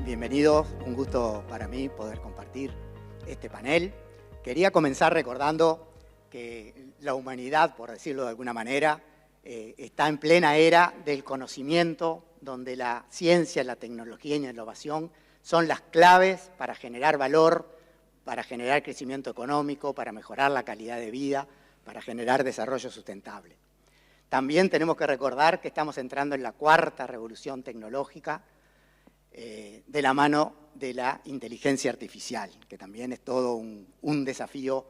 Bienvenidos, un gusto para mí poder compartir este panel. Quería comenzar recordando que la humanidad, por decirlo de alguna manera, está en plena era del conocimiento, donde la ciencia, la tecnología y la innovación son las claves para generar valor, para generar crecimiento económico, para mejorar la calidad de vida, para generar desarrollo sustentable. También tenemos que recordar que estamos entrando en la cuarta revolución tecnológica de la mano de la inteligencia artificial, que también es todo un desafío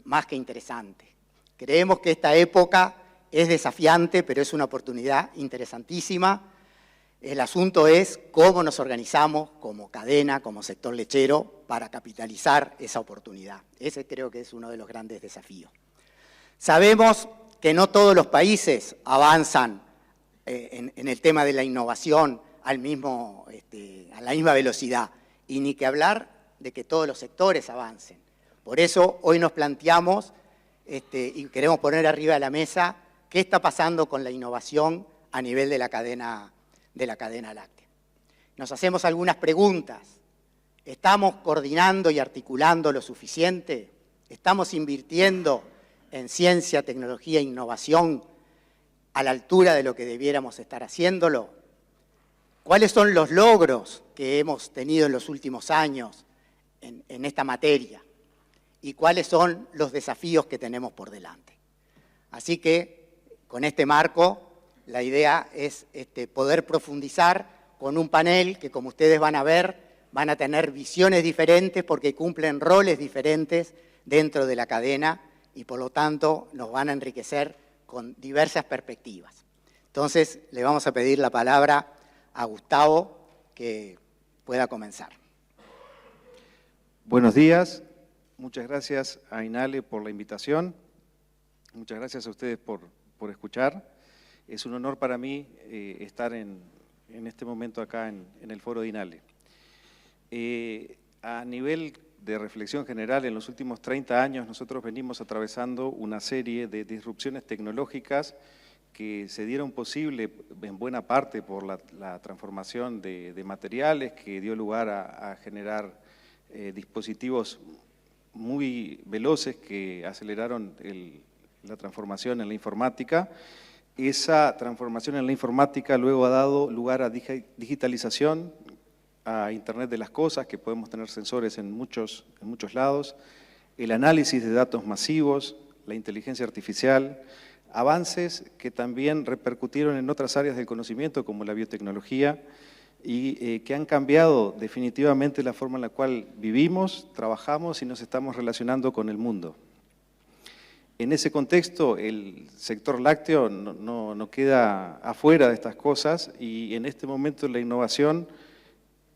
más que interesante. Creemos que esta época es desafiante, pero es una oportunidad interesantísima. El asunto es cómo nos organizamos como cadena, como sector lechero, para capitalizar esa oportunidad. Ese creo que es uno de los grandes desafíos. Sabemos que no todos los países avanzan en el tema de la innovación a la misma velocidad, y ni que hablar de que todos los sectores avancen. Por eso hoy nos planteamos y queremos poner arriba de la mesa qué está pasando con la innovación a nivel de la cadena láctea. Nos hacemos algunas preguntas. ¿Estamos coordinando y articulando lo suficiente? ¿Estamos invirtiendo en ciencia, tecnología e innovación a la altura de lo que debiéramos estar haciéndolo? ¿Cuáles son los logros que hemos tenido en los últimos años en esta materia? ¿Y cuáles son los desafíos que tenemos por delante? Así que, con este marco, la idea es poder profundizar con un panel que, como ustedes van a ver, van a tener visiones diferentes porque cumplen roles diferentes dentro de la cadena y, por lo tanto, nos van a enriquecer con diversas perspectivas. Entonces, le vamos a pedir la palabra a Gustavo que pueda comenzar. Buenos días, muchas gracias a INALE por la invitación, muchas gracias a ustedes por escuchar. Es un honor para mí estar en este momento acá en el foro de INALE. A nivel de reflexión general, en los últimos 30 años nosotros venimos atravesando una serie de disrupciones tecnológicas que se dieron posible en buena parte por la transformación de materiales que dio lugar a generar dispositivos muy veloces que aceleraron la transformación en la informática. Esa transformación en la informática luego ha dado lugar a digitalización, a Internet de las cosas, que podemos tener sensores en muchos lados, el análisis de datos masivos, la inteligencia artificial, avances que también repercutieron en otras áreas del conocimiento como la biotecnología y que han cambiado definitivamente la forma en la cual vivimos, trabajamos y nos estamos relacionando con el mundo. En ese contexto, el sector lácteo no queda afuera de estas cosas y en este momento la innovación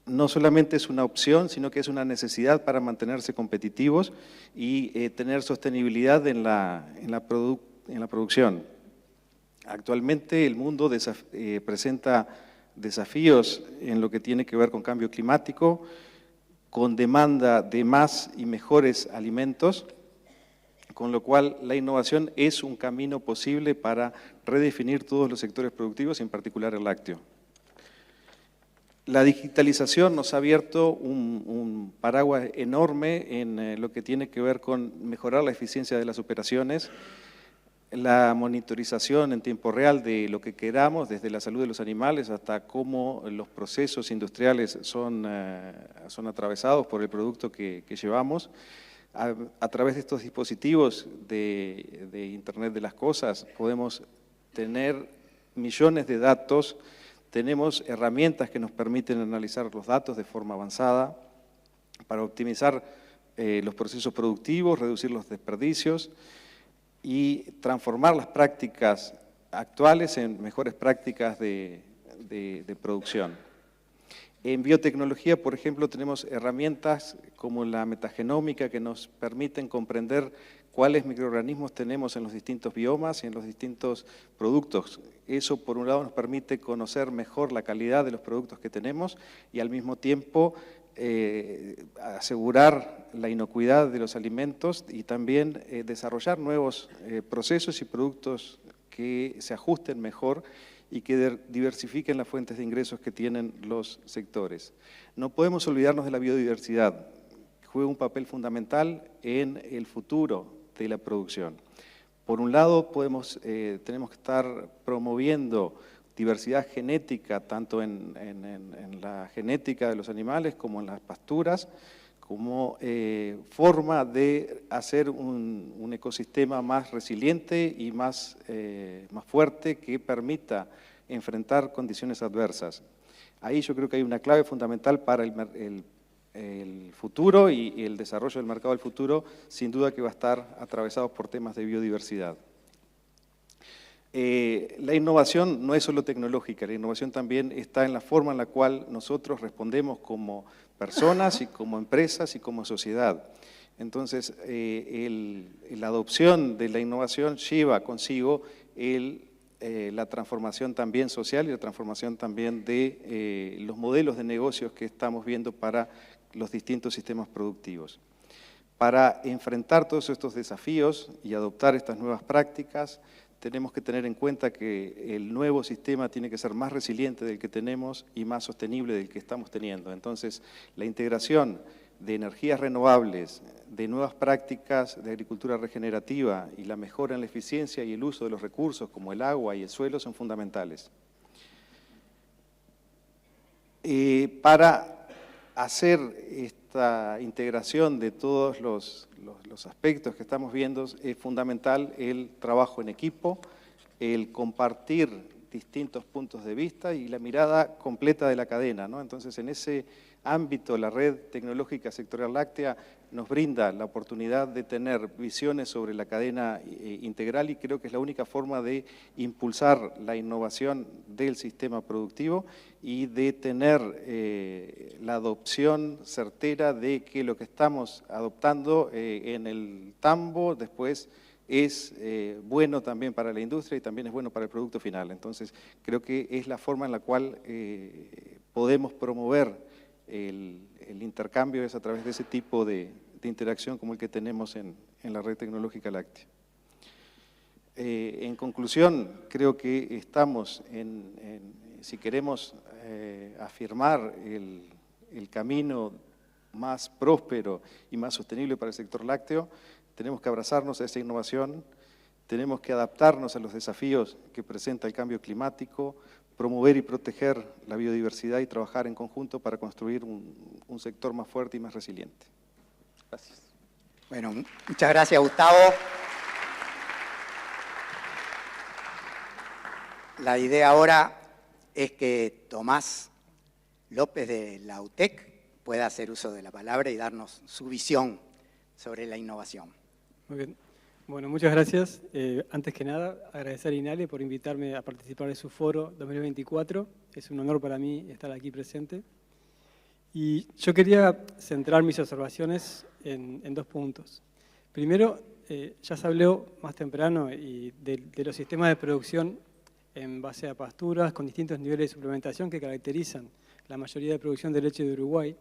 no solamente es una opción, sino que es una necesidad para mantenerse competitivos y tener sostenibilidad en la producción. Actualmente el mundo presenta desafíos en lo que tiene que ver con cambio climático, con demanda de más y mejores alimentos, con lo cual la innovación es un camino posible para redefinir todos los sectores productivos, y en particular el lácteo. La digitalización nos ha abierto un paraguas enorme en lo que tiene que ver con mejorar la eficiencia de las operaciones, la monitorización en tiempo real de lo que queramos, desde la salud de los animales hasta cómo los procesos industriales son atravesados por el producto que llevamos. A través de estos dispositivos de Internet de las cosas podemos tener millones de datos, tenemos herramientas que nos permiten analizar los datos de forma avanzada para optimizar los procesos productivos, reducir los desperdicios y transformar las prácticas actuales en mejores prácticas de producción. En biotecnología, por ejemplo, tenemos herramientas como la metagenómica que nos permiten comprender cuáles microorganismos tenemos en los distintos biomas y en los distintos productos. Eso, por un lado, nos permite conocer mejor la calidad de los productos que tenemos y al mismo tiempo asegurar la inocuidad de los alimentos y también desarrollar nuevos procesos y productos que se ajusten mejor y que diversifiquen las fuentes de ingresos que tienen los sectores. No podemos olvidarnos de la biodiversidad, que juega un papel fundamental en el futuro de la producción. Por un lado, tenemos que estar promoviendo diversidad genética, tanto en la genética de los animales como en las pasturas, como forma de hacer un ecosistema más resiliente y más fuerte que permita enfrentar condiciones adversas. Ahí yo creo que hay una clave fundamental para el futuro y el desarrollo del mercado del futuro, sin duda que va a estar atravesado por temas de biodiversidad. La innovación no es solo tecnológica, la innovación también está en la forma en la cual nosotros respondemos como personas y como empresas y como sociedad. Entonces, la adopción de la innovación lleva consigo la transformación también social y la transformación también de los modelos de negocios que estamos viendo para los distintos sistemas productivos. Para enfrentar todos estos desafíos y adoptar estas nuevas prácticas, tenemos que tener en cuenta que el nuevo sistema tiene que ser más resiliente del que tenemos y más sostenible del que estamos teniendo. Entonces, la integración de energías renovables, de nuevas prácticas de agricultura regenerativa y la mejora en la eficiencia y el uso de los recursos como el agua y el suelo son fundamentales. Para hacer esta integración de todos los aspectos que estamos viendo, es fundamental el trabajo en equipo, el compartir distintos puntos de vista y la mirada completa de la cadena, ¿no? Entonces, en ese ámbito, la red tecnológica sectorial láctea nos brinda la oportunidad de tener visiones sobre la cadena integral y creo que es la única forma de impulsar la innovación del sistema productivo y de tener la adopción certera de que lo que estamos adoptando en el tambo después es bueno también para la industria y también es bueno para el producto final. Entonces, creo que es la forma en la cual podemos promover el intercambio es a través de ese tipo de interacción como el que tenemos en la red tecnológica láctea. En conclusión, creo que estamos si queremos afirmar el camino más próspero y más sostenible para el sector lácteo, tenemos que abrazarnos a esa innovación, tenemos que adaptarnos a los desafíos que presenta el cambio climático, promover y proteger la biodiversidad y trabajar en conjunto para construir un sector más fuerte y más resiliente. Gracias. Bueno, muchas gracias, Gustavo. La idea ahora es que Tomás López de la UTEC pueda hacer uso de la palabra y darnos su visión sobre la innovación. Muy bien. Bueno, muchas gracias. Antes que nada, agradecer a INALE por invitarme a participar de su foro 2024. Es un honor para mí estar aquí presente. Y yo quería centrar mis observaciones en dos puntos. Primero, ya se habló más temprano de los sistemas de producción en base a pasturas con distintos niveles de suplementación que caracterizan la mayoría de producción de leche de Uruguay.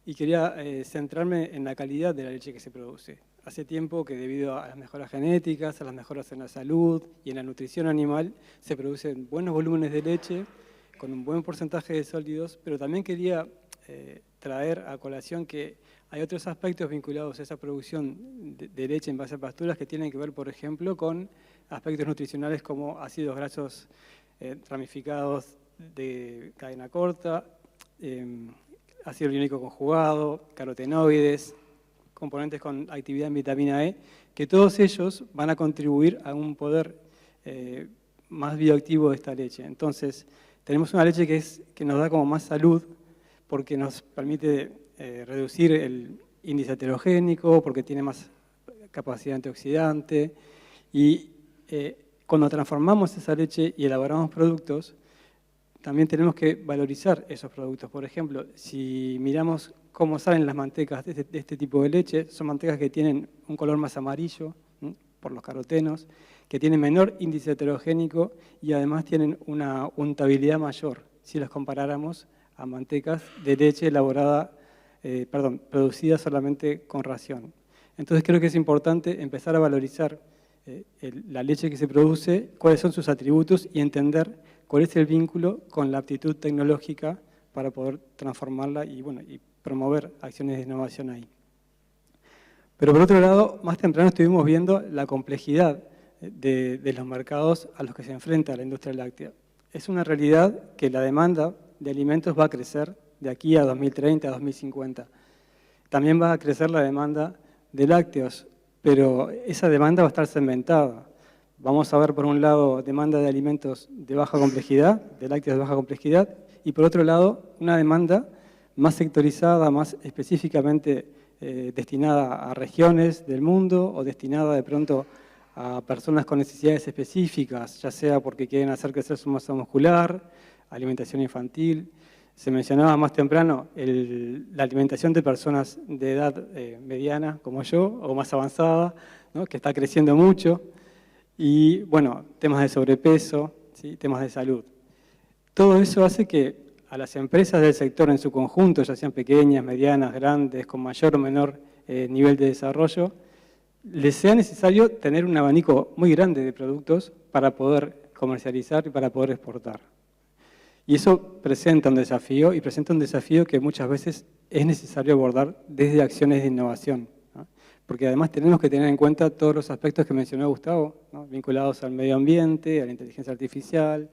Y quería centrarme en la calidad de la leche que se produce. Hace tiempo que debido a las mejoras genéticas, a las mejoras en la salud y en la nutrición animal, se producen buenos volúmenes de leche con un buen porcentaje de sólidos, pero también quería traer a colación que hay otros aspectos vinculados a esa producción de leche en base a pasturas que tienen que ver, por ejemplo, con aspectos nutricionales como ácidos grasos ramificados de cadena corta, ácido hialurónico conjugado, carotenoides, componentes con actividad en vitamina E, que todos ellos van a contribuir a un poder más bioactivo de esta leche. Entonces, tenemos una leche que nos da como más salud, porque nos permite reducir el índice heterogénico, porque tiene más capacidad antioxidante, y cuando transformamos esa leche y elaboramos productos, también tenemos que valorizar esos productos. Por ejemplo, si miramos cómo salen las mantecas de este tipo de leche, son mantecas que tienen un color más amarillo, por los carotenos, que tienen menor índice heterogénico y además tienen una untabilidad mayor, si las comparáramos a mantecas de leche producida solamente con ración. Entonces creo que es importante empezar a valorizar la leche que se produce, cuáles son sus atributos y entender cuál es el vínculo con la aptitud tecnológica para poder transformarla y promover acciones de innovación ahí. Pero por otro lado, más temprano estuvimos viendo la complejidad de los mercados a los que se enfrenta la industria láctea. Es una realidad que la demanda de alimentos va a crecer de aquí a 2030, a 2050. También va a crecer la demanda de lácteos, pero esa demanda va a estar segmentada. Vamos a ver, por un lado, demanda de alimentos de baja complejidad, de lácteos de baja complejidad, y por otro lado, una demanda más sectorizada, más específicamente destinada a regiones del mundo o destinada de pronto a personas con necesidades específicas, ya sea porque quieren hacer crecer su masa muscular, alimentación infantil. Se mencionaba más temprano la alimentación de personas de edad mediana, como yo, o más avanzada, ¿no?, que está creciendo mucho. Y, bueno, temas de sobrepeso, ¿sí?, temas de salud. Todo eso hace que a las empresas del sector en su conjunto, ya sean pequeñas, medianas, grandes, con mayor o menor nivel de desarrollo, les sea necesario tener un abanico muy grande de productos para poder comercializar y para poder exportar. Y eso presenta un desafío, y presenta un desafío que muchas veces es necesario abordar desde acciones de innovación, ¿no? Porque además tenemos que tener en cuenta todos los aspectos que mencionó Gustavo, ¿no?, vinculados al medio ambiente, a la inteligencia artificial,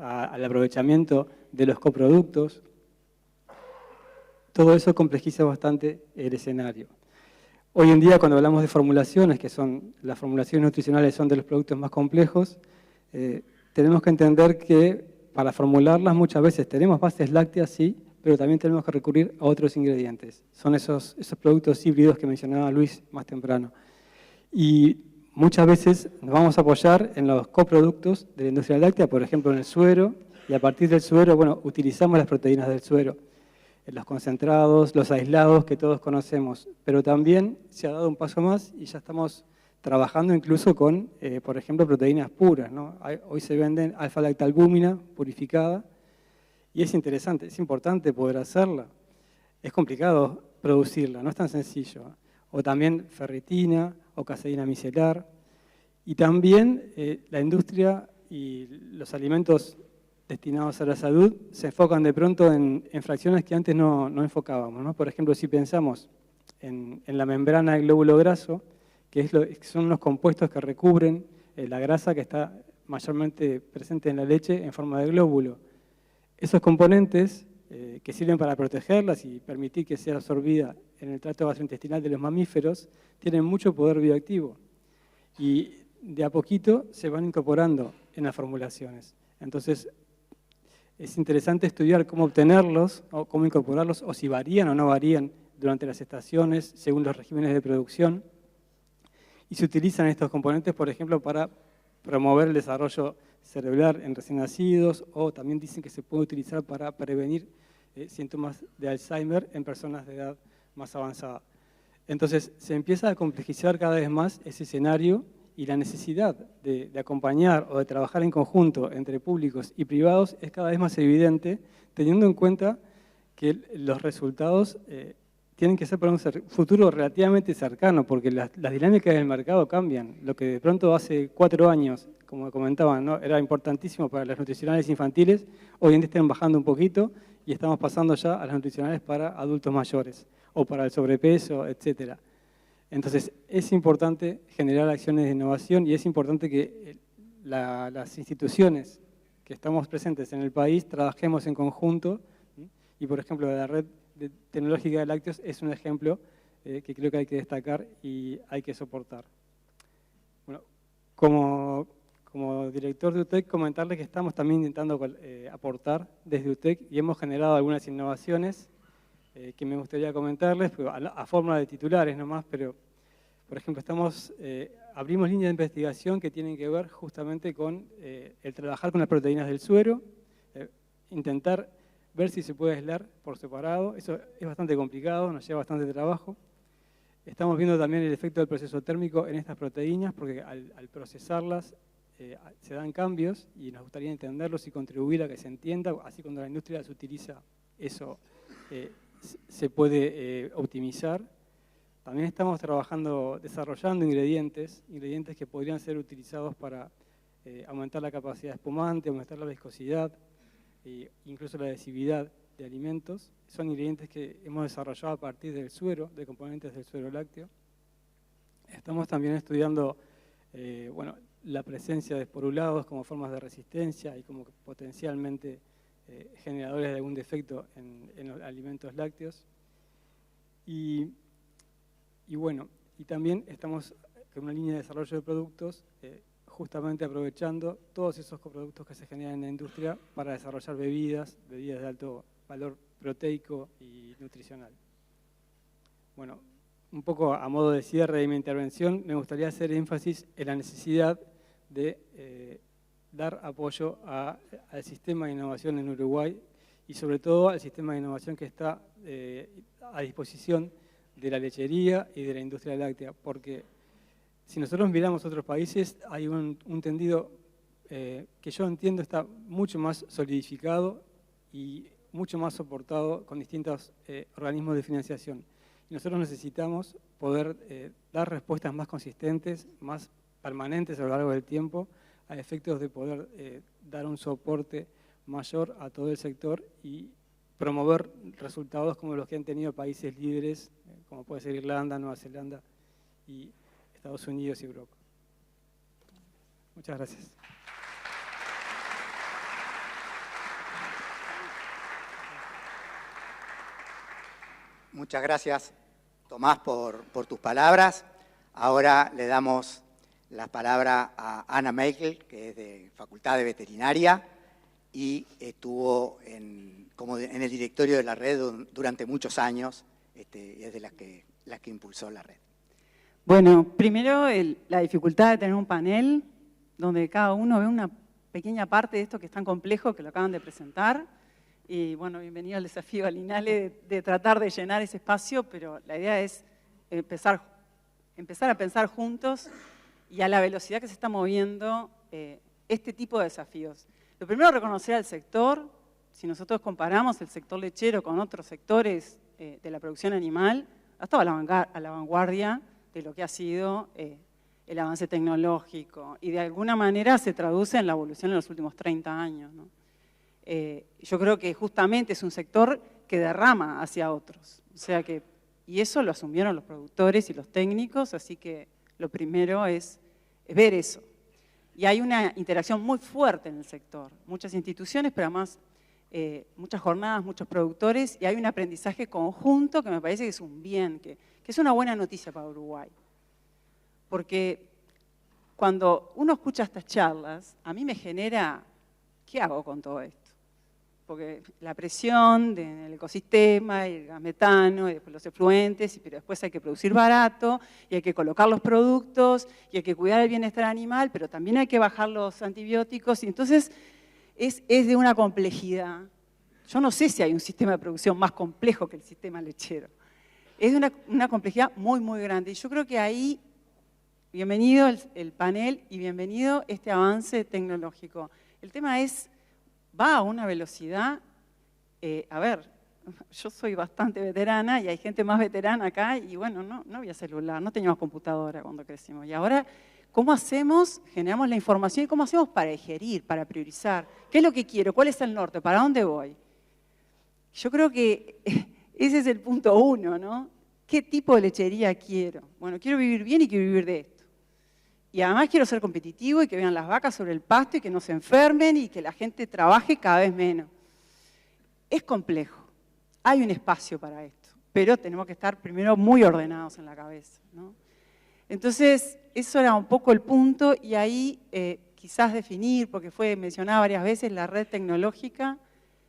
al aprovechamiento de los coproductos. Todo eso complejiza bastante el escenario. Hoy en día, cuando hablamos de formulaciones, las formulaciones nutricionales son de los productos más complejos, tenemos que entender que para formularlas muchas veces tenemos bases lácteas, sí, pero también tenemos que recurrir a otros ingredientes. Son esos productos híbridos que mencionaba Luis más temprano. Y muchas veces nos vamos a apoyar en los coproductos de la industria láctea, por ejemplo en el suero, y a partir del suero, utilizamos las proteínas del suero, los concentrados, los aislados que todos conocemos, pero también se ha dado un paso más y ya estamos trabajando incluso con, por ejemplo, proteínas puras, ¿no? Hoy se venden alfa-lactalbúmina purificada y es interesante, es importante poder hacerla. Es complicado producirla, no es tan sencillo. O también ferritina o caseína micelar. Y también la industria y los alimentos destinados a la salud se enfocan de pronto en fracciones que antes no enfocábamos, ¿no? Por ejemplo, si pensamos en la membrana del glóbulo graso, que son los compuestos que recubren la grasa que está mayormente presente en la leche en forma de glóbulo. Esos componentes que sirven para protegerlas y permitir que sea absorbida en el tracto gastrointestinal de los mamíferos, tienen mucho poder bioactivo y de a poquito se van incorporando en las formulaciones. Entonces, es interesante estudiar cómo obtenerlos, o cómo incorporarlos, o si varían o no varían durante las estaciones, según los regímenes de producción. Y se utilizan estos componentes, por ejemplo, para promover el desarrollo cerebral en recién nacidos, o también dicen que se puede utilizar para prevenir síntomas de Alzheimer en personas de edad más avanzada. Entonces, se empieza a complejizar cada vez más ese escenario y la necesidad de acompañar o de trabajar en conjunto entre públicos y privados es cada vez más evidente, teniendo en cuenta que los resultados tienen que ser para un futuro relativamente cercano, porque las dinámicas del mercado cambian. Lo que de pronto hace 4 años, como comentaban, ¿no?, era importantísimo para las nutricionales infantiles, hoy en día están bajando un poquito y estamos pasando ya a las nutricionales para adultos mayores o para el sobrepeso, etcétera. Entonces, es importante generar acciones de innovación y es importante que las instituciones que estamos presentes en el país trabajemos en conjunto. Y, por ejemplo, la red tecnológica de lácteos es un ejemplo que creo que hay que destacar y hay que soportar. Bueno, como director de UTEC, comentarles que estamos también intentando aportar desde UTEC y hemos generado algunas innovaciones que me gustaría comentarles, a forma de titulares nomás, pero, por ejemplo, abrimos líneas de investigación que tienen que ver justamente con el trabajar con las proteínas del suero, intentar ver si se puede aislar por separado. Eso es bastante complicado, nos lleva bastante trabajo. Estamos viendo también el efecto del proceso térmico en estas proteínas, porque al procesarlas se dan cambios y nos gustaría entenderlos y contribuir a que se entienda, así cuando la industria las utiliza, eso se puede optimizar. También estamos desarrollando ingredientes que podrían ser utilizados para aumentar la capacidad espumante, aumentar la viscosidad, e incluso la adhesividad de alimentos. Son ingredientes que hemos desarrollado a partir del suero, de componentes del suero lácteo. Estamos también estudiando la presencia de esporulados como formas de resistencia y como potencialmente generadores de algún defecto en los alimentos lácteos. Y también estamos con una línea de desarrollo de productos justamente aprovechando todos esos coproductos que se generan en la industria para desarrollar bebidas de alto valor proteico y nutricional. Bueno, un poco a modo de cierre de mi intervención, me gustaría hacer énfasis en la necesidad de dar apoyo al sistema de innovación en Uruguay y sobre todo al sistema de innovación que está a disposición de la lechería y de la industria láctea, porque si nosotros miramos otros países, hay un tendido que yo entiendo está mucho más solidificado y mucho más soportado con distintos organismos de financiación. Y nosotros necesitamos poder dar respuestas más consistentes, más permanentes a lo largo del tiempo, a efectos de poder dar un soporte mayor a todo el sector y promover resultados como los que han tenido países líderes, como puede ser Irlanda, Nueva Zelanda y Estados Unidos y Europa. Muchas gracias. Muchas gracias, Tomás, por tus palabras. Ahora le damos la palabra a Ana Meikel, que es de Facultad de Veterinaria y estuvo en el directorio de la red durante muchos años, y es de las que impulsó la red. Bueno, primero la dificultad de tener un panel donde cada uno ve una pequeña parte de esto que es tan complejo que lo acaban de presentar. Y bueno, bienvenido al desafío al INALE de tratar de llenar ese espacio, pero la idea es empezar a pensar juntos y a la velocidad que se está moviendo este tipo de desafíos. Lo primero, reconocer al sector. Si nosotros comparamos el sector lechero con otros sectores de la producción animal, ha estado a la vanguardia de lo que ha sido el avance tecnológico y de alguna manera se traduce en la evolución en los últimos 30 años, ¿no? Yo creo que justamente es un sector que derrama hacia otros, y eso lo asumieron los productores y los técnicos, así que lo primero es ver eso. Y hay una interacción muy fuerte en el sector, muchas instituciones, pero además muchas jornadas, muchos productores, y hay un aprendizaje conjunto que me parece que es un bien, que es una buena noticia para Uruguay. Porque cuando uno escucha estas charlas, a mí me genera, ¿qué hago con todo esto? Porque la presión del ecosistema, y el gas metano, y después los efluentes, pero después hay que producir barato, y hay que colocar los productos, y hay que cuidar el bienestar animal, pero también hay que bajar los antibióticos, y entonces es de una complejidad. Yo no sé si hay un sistema de producción más complejo que el sistema lechero. Es de una complejidad muy, muy grande, y yo creo que ahí, bienvenido el panel, y bienvenido este avance tecnológico. El tema va a una velocidad, yo soy bastante veterana y hay gente más veterana acá y bueno, no había celular, no teníamos computadora cuando crecimos. Y ahora, ¿cómo hacemos? Generamos la información y ¿cómo hacemos para digerir, para priorizar? ¿Qué es lo que quiero? ¿Cuál es el norte? ¿Para dónde voy? Yo creo que ese es el punto uno, ¿no? ¿Qué tipo de lechería quiero? Bueno, quiero vivir bien y quiero vivir de esto. Y además quiero ser competitivo y que vean las vacas sobre el pasto y que no se enfermen y que la gente trabaje cada vez menos. Es complejo, hay un espacio para esto, pero tenemos que estar primero muy ordenados en la cabeza, ¿no? Entonces, eso era un poco el punto y ahí quizás definir, porque fue mencionada varias veces la red tecnológica,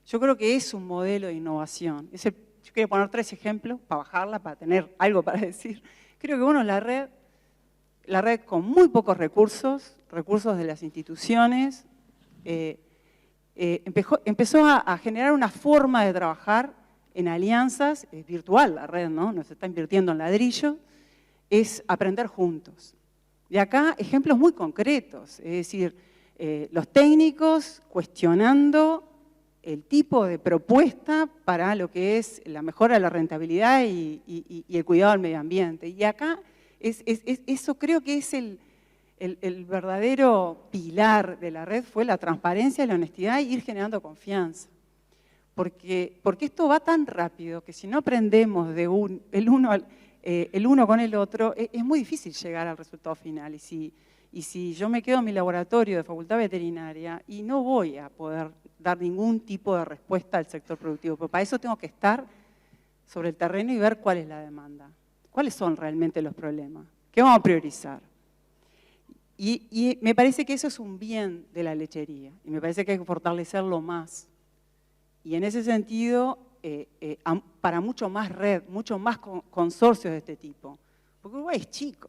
yo creo que es un modelo de innovación. Yo quería poner 3 ejemplos para bajarla, para tener algo para decir. Creo que uno es la red con muy pocos recursos de las instituciones, empezó a generar una forma de trabajar en alianzas, es virtual la red, ¿no? Nos está invirtiendo en ladrillo, es aprender juntos. De acá, ejemplos muy concretos, es decir, los técnicos cuestionando el tipo de propuesta para lo que es la mejora de la rentabilidad y el cuidado del medio ambiente. Y acá, eso creo que es el el verdadero pilar de la red fue la transparencia y la honestidad y ir generando confianza. Porque esto va tan rápido que si no aprendemos de el uno con el otro, es muy difícil llegar al resultado final. Y si yo me quedo en mi laboratorio de facultad veterinaria y no voy a poder dar ningún tipo de respuesta al sector productivo, pero para eso tengo que estar sobre el terreno y ver cuál es la demanda, cuáles son realmente los problemas, qué vamos a priorizar. Y me parece que eso es un bien de la lechería y me parece que hay que fortalecerlo más. Y en ese sentido, para mucho más red, mucho más consorcios de este tipo, porque Uruguay es chico.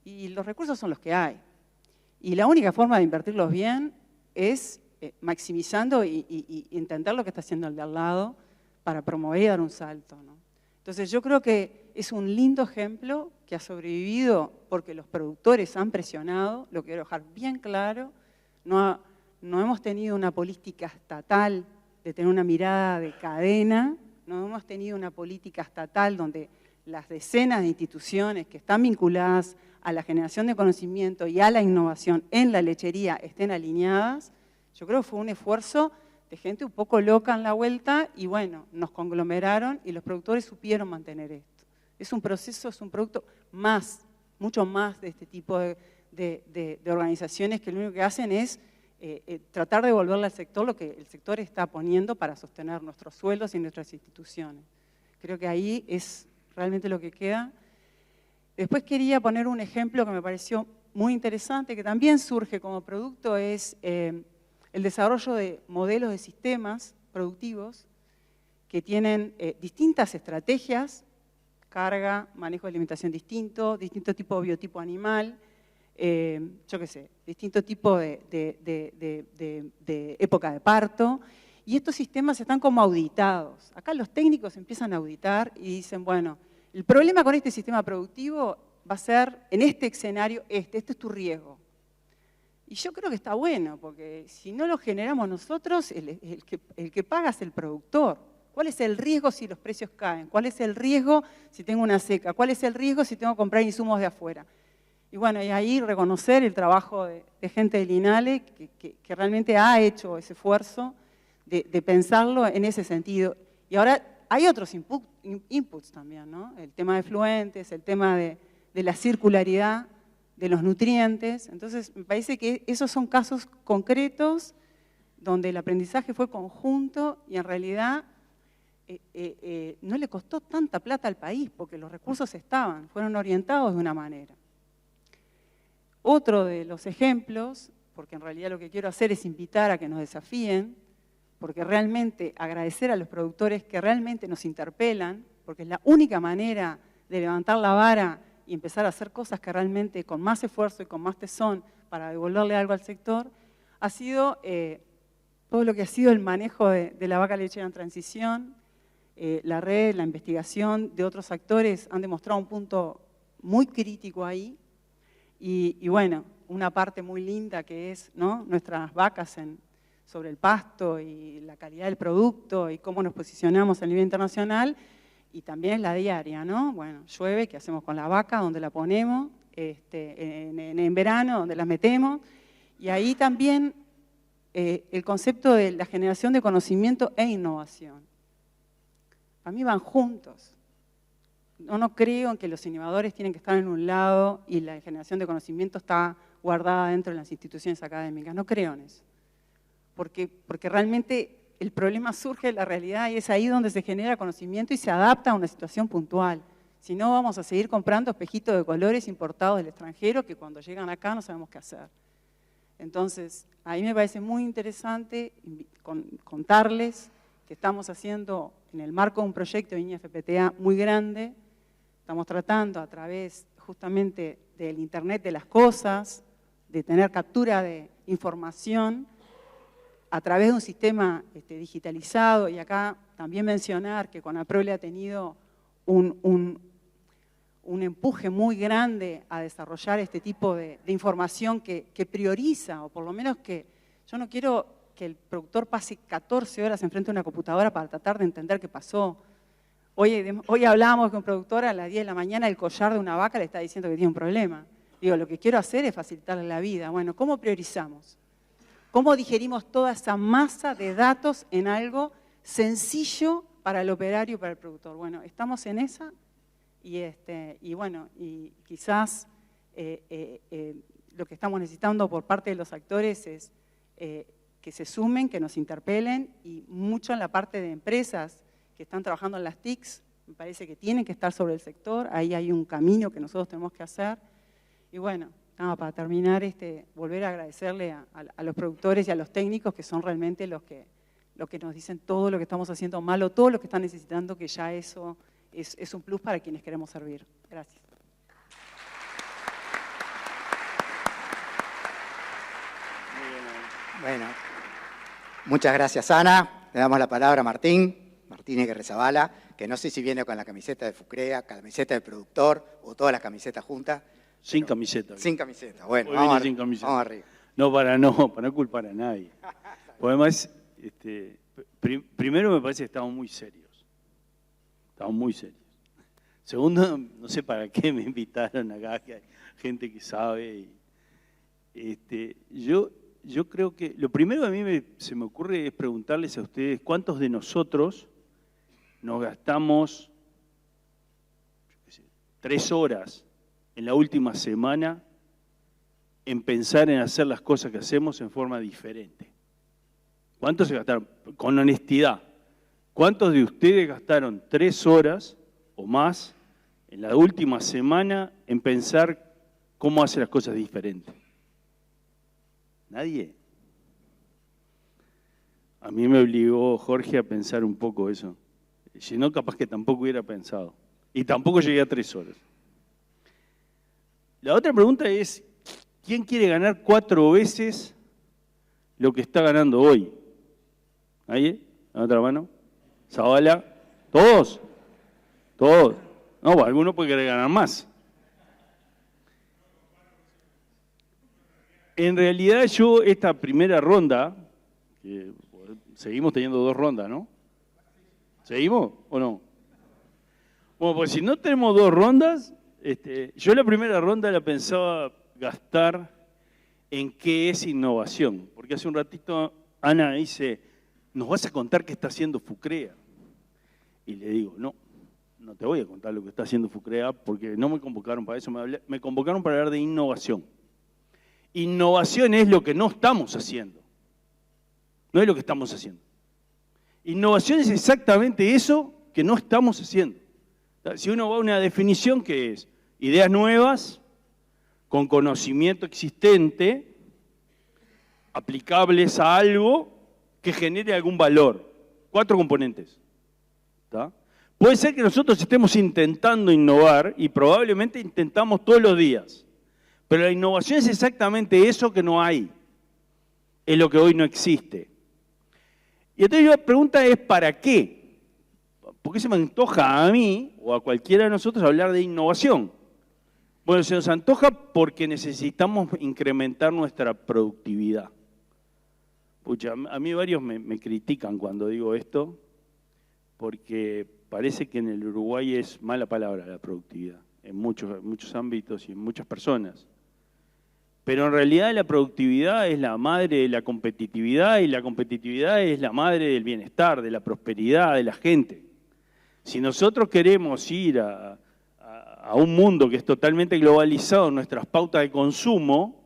Y los recursos son los que hay. Y la única forma de invertirlos bien es maximizando y entender lo que está haciendo el de al lado para promover y dar un salto, ¿no? Entonces yo creo que es un lindo ejemplo que ha sobrevivido porque los productores han presionado, lo quiero dejar bien claro, no hemos tenido una política estatal de tener una mirada de cadena, no hemos tenido una política estatal donde las decenas de instituciones que están vinculadas a la generación de conocimiento y a la innovación en la lechería estén alineadas. Yo creo que fue un esfuerzo de gente un poco loca en la vuelta y bueno, nos conglomeraron y los productores supieron mantener esto. Es un proceso, es un producto más, mucho más de este tipo de organizaciones que lo único que hacen es tratar de devolverle al sector lo que el sector está poniendo para sostener nuestros sueldos y nuestras instituciones. Creo que ahí es realmente lo que queda. Después quería poner un ejemplo que me pareció muy interesante, que también surge como producto, es el desarrollo de modelos de sistemas productivos que tienen distintas estrategias, carga, manejo de alimentación distinto tipo de biotipo animal, yo qué sé, distinto tipo de época de parto, y estos sistemas están como auditados. Acá los técnicos empiezan a auditar y dicen, bueno, el problema con este sistema productivo va a ser, en este escenario, este es tu riesgo. Y yo creo que está bueno, porque si no lo generamos nosotros, el que paga es el productor. ¿Cuál es el riesgo si los precios caen? ¿Cuál es el riesgo si tengo una seca? ¿Cuál es el riesgo si tengo que comprar insumos de afuera? Y bueno, y ahí reconocer el trabajo de gente del INALE que realmente ha hecho ese esfuerzo de pensarlo en ese sentido. Y ahora hay otros inputs también, ¿no? El tema de fluentes, el tema de la circularidad de los nutrientes. Entonces, me parece que esos son casos concretos donde el aprendizaje fue conjunto y en realidad no le costó tanta plata al país porque los recursos estaban, fueron orientados de una manera. Otro de los ejemplos, porque en realidad lo que quiero hacer es invitar a que nos desafíen, porque realmente agradecer a los productores que realmente nos interpelan, porque es la única manera de levantar la vara y empezar a hacer cosas que realmente con más esfuerzo y con más tesón para devolverle algo al sector, ha sido todo lo que ha sido el manejo de la vaca lechera en transición, la red, la investigación de otros actores han demostrado un punto muy crítico ahí, y bueno, una parte muy linda que es, ¿no?, nuestras vacas sobre el pasto y la calidad del producto y cómo nos posicionamos a nivel internacional, y también es la diaria, ¿no? Bueno, llueve, ¿qué hacemos con la vaca? ¿Dónde la ponemos? En verano, ¿dónde las metemos? Y ahí también el concepto de la generación de conocimiento e innovación. Para mí van juntos. No creo en que los innovadores tienen que estar en un lado y la generación de conocimiento está guardada dentro de las instituciones académicas. No creo en eso. Porque realmente el problema surge de la realidad y es ahí donde se genera conocimiento y se adapta a una situación puntual. Si no, vamos a seguir comprando espejitos de colores importados del extranjero que cuando llegan acá no sabemos qué hacer. Entonces, ahí me parece muy interesante contarles que estamos haciendo en el marco de un proyecto de INEFPTA muy grande. Estamos tratando a través justamente del Internet de las cosas, de tener captura de información a través de un sistema digitalizado, y acá también mencionar que CONAPROLE ha tenido un empuje muy grande a desarrollar este tipo de información que prioriza, o por lo menos que yo no quiero que el productor pase 14 horas enfrente de una computadora para tratar de entender qué pasó. Hoy hablábamos con un productor a las 10 de la mañana, el collar de una vaca le está diciendo que tiene un problema. Digo, lo que quiero hacer es facilitarle la vida. Bueno, ¿cómo priorizamos? ¿Cómo digerimos toda esa masa de datos en algo sencillo para el operario y para el productor? Bueno, estamos en esa y bueno, y quizás lo que estamos necesitando por parte de los actores es que se sumen, que nos interpelen, y mucho en la parte de empresas que están trabajando en las TICs, me parece que tienen que estar sobre el sector, ahí hay un camino que nosotros tenemos que hacer. Y bueno, nada, para terminar, volver a agradecerle a los productores y a los técnicos, que son realmente los que nos dicen todo lo que estamos haciendo mal o todo lo que están necesitando, que ya eso es un plus para quienes queremos servir. Gracias. Bueno, muchas gracias, Ana. Le damos la palabra a Martín Guerrezabala, que no sé si viene con la camiseta de Fucrea, camiseta del productor o todas las camisetas juntas. Sin camiseta. Sin camiseta, bueno, Sin camiseta. Vamos arriba. No, para no culpar a nadie. Porque además, primero me parece que estamos muy serios. Estamos muy serios. Segundo, no sé para qué me invitaron acá, que hay gente que sabe. Yo creo que lo primero que a mí se me ocurre es preguntarles a ustedes cuántos de nosotros nos gastamos 3 horas en la última semana en pensar en hacer las cosas que hacemos en forma diferente. ¿Cuántos se gastaron? Con honestidad. ¿Cuántos de ustedes gastaron 3 horas o más en la última semana en pensar cómo hacer las cosas diferentes? ¿Nadie? A mí me obligó Jorge a pensar un poco eso. Si no, capaz que tampoco hubiera pensado. Y tampoco llegué a 3 horas. La otra pregunta es, ¿quién quiere ganar 4 veces lo que está ganando hoy? ¿Nadie? ¿La otra mano? ¿Zavala? ¿Todos? ¿Todos? No, pues alguno puede querer ganar más. En realidad yo esta primera ronda, que seguimos teniendo 2 rondas, ¿no? ¿Seguimos o no? Bueno, pues si no tenemos 2 rondas, yo la primera ronda la pensaba gastar en qué es innovación. Porque hace un ratito Ana dice, ¿nos vas a contar qué está haciendo Fucrea? Y le digo, no te voy a contar lo que está haciendo Fucrea porque no me convocaron para eso, me convocaron para hablar de innovación. Innovación es lo que no estamos haciendo, no es lo que estamos haciendo. Innovación es exactamente eso que no estamos haciendo. Si uno va a una definición que es ideas nuevas, con conocimiento existente, aplicables a algo que genere algún valor. 4 componentes. ¿Está? Puede ser que nosotros estemos intentando innovar y probablemente intentamos todos los días. Pero la innovación es exactamente eso que no hay. Es lo que hoy no existe. Y entonces la pregunta es, ¿para qué? ¿Por qué se me antoja a mí o a cualquiera de nosotros hablar de innovación? Bueno, se nos antoja porque necesitamos incrementar nuestra productividad. Pucha, a mí varios me critican cuando digo esto, porque parece que en el Uruguay es mala palabra la productividad, en muchos ámbitos y en muchas personas. Pero en realidad la productividad es la madre de la competitividad y la competitividad es la madre del bienestar, de la prosperidad de la gente. Si nosotros queremos ir a un mundo que es totalmente globalizado en nuestras pautas de consumo,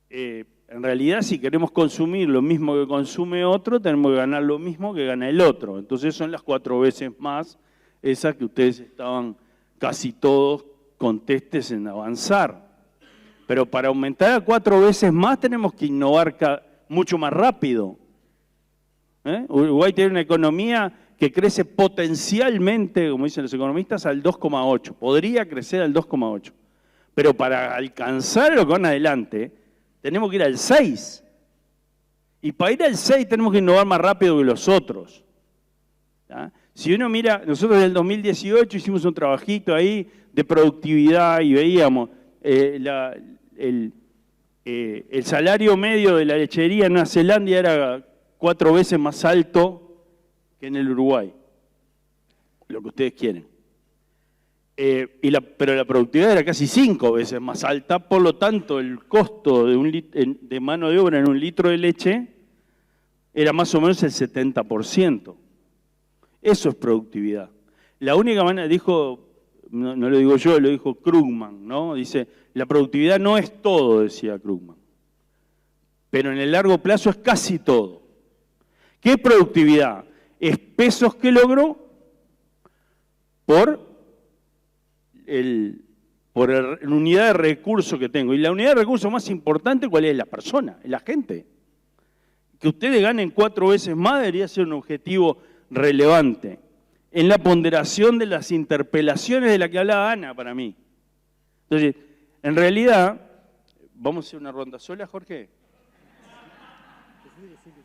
en realidad si queremos consumir lo mismo que consume otro, tenemos que ganar lo mismo que gana el otro. Entonces son las 4 veces más esas que ustedes estaban casi todos contestes en avanzar. Pero para aumentar a 4 veces más tenemos que innovar mucho más rápido. Uruguay tiene una economía que crece potencialmente, como dicen los economistas, al 2,8. Podría crecer al 2,8. Pero para alcanzar lo que van adelante, tenemos que ir al 6. Y para ir al 6 tenemos que innovar más rápido que los otros. ¿Ya? Si uno mira, nosotros en el 2018 hicimos un trabajito ahí de productividad y veíamos el salario medio de la lechería en Nueva Zelanda era 4 veces más alto que en el Uruguay, lo que ustedes quieren. pero la productividad era casi 5 veces más alta, por lo tanto el costo de mano de obra en un litro de leche era más o menos el 70%. Eso es productividad. La única manera, dijo, no lo digo yo, lo dijo Krugman, ¿no? Dice, la productividad no es todo, decía Krugman, pero en el largo plazo es casi todo. ¿Qué es productividad? Es pesos que logro por la unidad de recurso que tengo. Y la unidad de recurso más importante, ¿cuál es? La persona, es la gente. Que ustedes ganen 4 veces más debería ser un objetivo relevante. En la ponderación de las interpelaciones de la que hablaba Ana, para mí. Entonces, en realidad, ¿vamos a hacer una ronda sola, Jorge?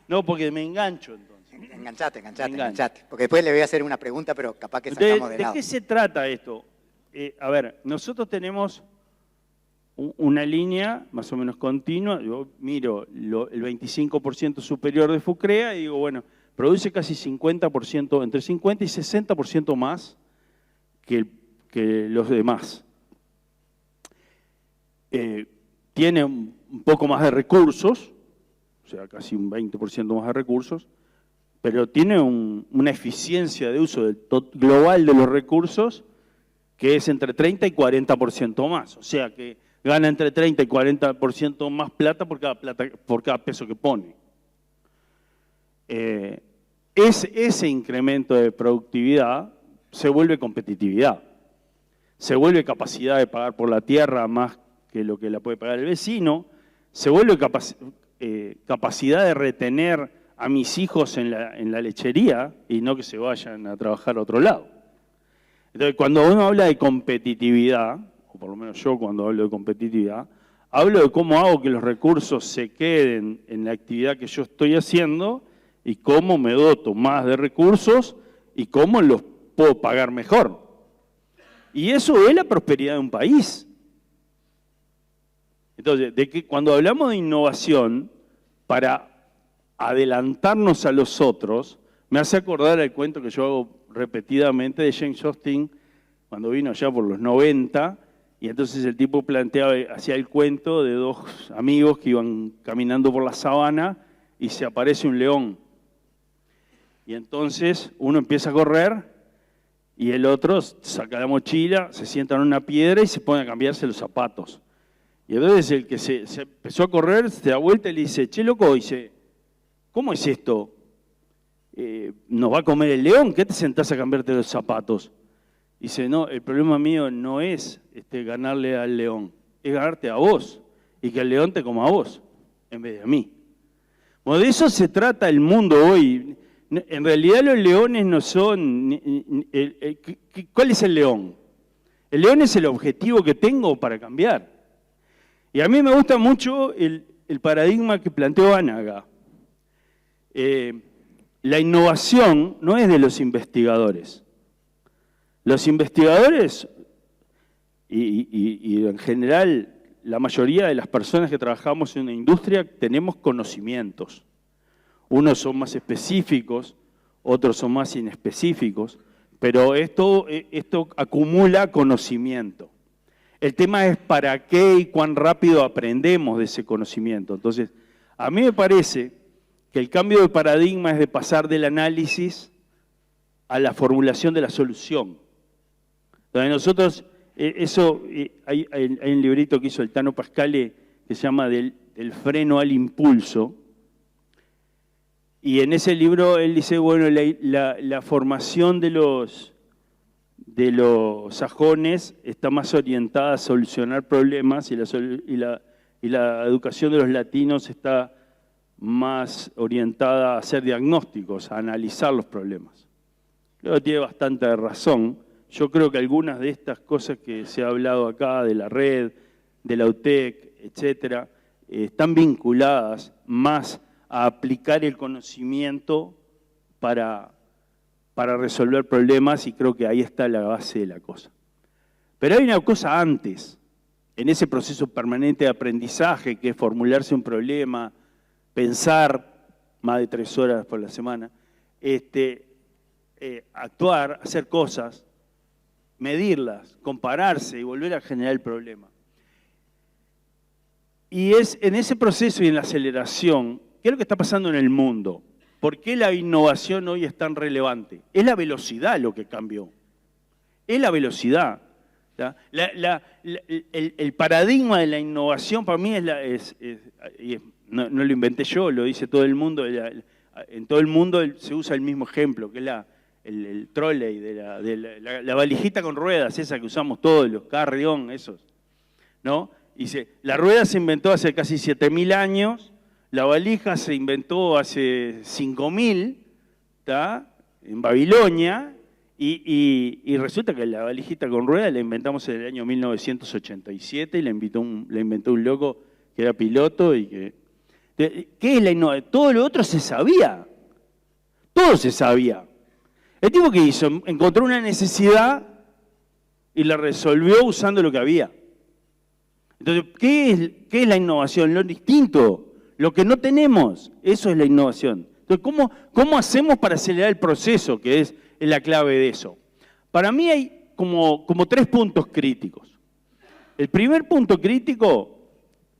No, porque me engancho entonces. Enganchate. Porque después le voy a hacer una pregunta, pero capaz que sacamos de lado. ¿De qué se trata esto? A ver, nosotros tenemos una línea más o menos continua. Yo miro el 25% superior de FUCREA y digo, bueno, produce casi 50%, entre 50 y 60% más que los demás. Tiene un poco más de recursos, o sea, casi un 20% más de recursos, pero tiene una eficiencia de uso global de los recursos que es entre 30 y 40% más. O sea, que gana entre 30 y 40% más plata por cada peso que pone. Ese incremento de productividad se vuelve competitividad, se vuelve capacidad de pagar por la tierra más que lo que la puede pagar el vecino, se vuelve capacidad de retener a mis hijos en la lechería y no que se vayan a trabajar a otro lado. Entonces, cuando uno habla de competitividad, o por lo menos yo cuando hablo de competitividad, hablo de cómo hago que los recursos se queden en la actividad que yo estoy haciendo y cómo me doto más de recursos y cómo los puedo pagar mejor. Y eso es la prosperidad de un país. Entonces, cuando hablamos de innovación, para adelantarnos a los otros, me hace acordar el cuento que yo hago repetidamente de James Austin, cuando vino allá por los 90, y entonces el tipo hacía el cuento de 2 amigos que iban caminando por la sabana y se aparece un león. Y entonces uno empieza a correr y el otro saca la mochila, se sienta en una piedra y se pone a cambiarse los zapatos. Y entonces el que se empezó a correr se da vuelta y le dice, che loco, dice, ¿cómo es esto? ¿Nos va a comer el león? ¿Qué te sentás a cambiarte los zapatos? Dice, no, el problema mío no es ganarle al león, es ganarte a vos y que el león te coma a vos en vez de a mí. Bueno, de eso se trata el mundo hoy. En realidad los leones no son... ¿Cuál es el león? El león es el objetivo que tengo para cambiar. Y a mí me gusta mucho el paradigma que planteó Ana acá. La innovación no es de los investigadores. Los investigadores, y en general la mayoría de las personas que trabajamos en una industria, tenemos conocimientos. Unos son más específicos, otros son más inespecíficos, pero esto acumula conocimiento. El tema es para qué y cuán rápido aprendemos de ese conocimiento. Entonces, a mí me parece que el cambio de paradigma es de pasar del análisis a la formulación de la solución. Entonces nosotros, hay un librito que hizo el Tano Pascale que se llama del freno al impulso, y en ese libro él dice, bueno, la formación de los sajones está más orientada a solucionar problemas y la educación de los latinos está más orientada a hacer diagnósticos, a analizar los problemas. Luego tiene bastante razón. Yo creo que algunas de estas cosas que se ha hablado acá, de la red, de la UTEC, etcétera, están vinculadas más a aplicar el conocimiento para resolver problemas y creo que ahí está la base de la cosa. Pero hay una cosa antes, en ese proceso permanente de aprendizaje, que es formularse un problema, pensar más de 3 horas por la semana, actuar, hacer cosas, medirlas, compararse y volver a generar el problema. Y es en ese proceso y en la aceleración, ¿qué es lo que está pasando en el mundo? ¿Por qué la innovación hoy es tan relevante? Es la velocidad lo que cambió. Es la velocidad. El paradigma de la innovación para mí no lo inventé yo, lo dice todo el mundo. En todo el mundo se usa el mismo ejemplo, que es el trolley, la valijita con ruedas, esa que usamos todos, los carrión, esos, ¿no? Dice, la rueda se inventó hace casi 7.000 años, la valija se inventó hace 5.000, ¿tá? En Babilonia, y resulta que la valijita con ruedas la inventamos en el año 1987 y la inventó un loco que era piloto y que... ¿Qué es la innovación? Todo lo otro se sabía. Todo se sabía. El tipo que hizo, encontró una necesidad y la resolvió usando lo que había. Entonces, ¿qué es la innovación? Lo distinto, lo que no tenemos, eso es la innovación. Entonces, ¿cómo hacemos para acelerar el proceso, que es la clave de eso? Para mí hay como 3 puntos críticos. El primer punto crítico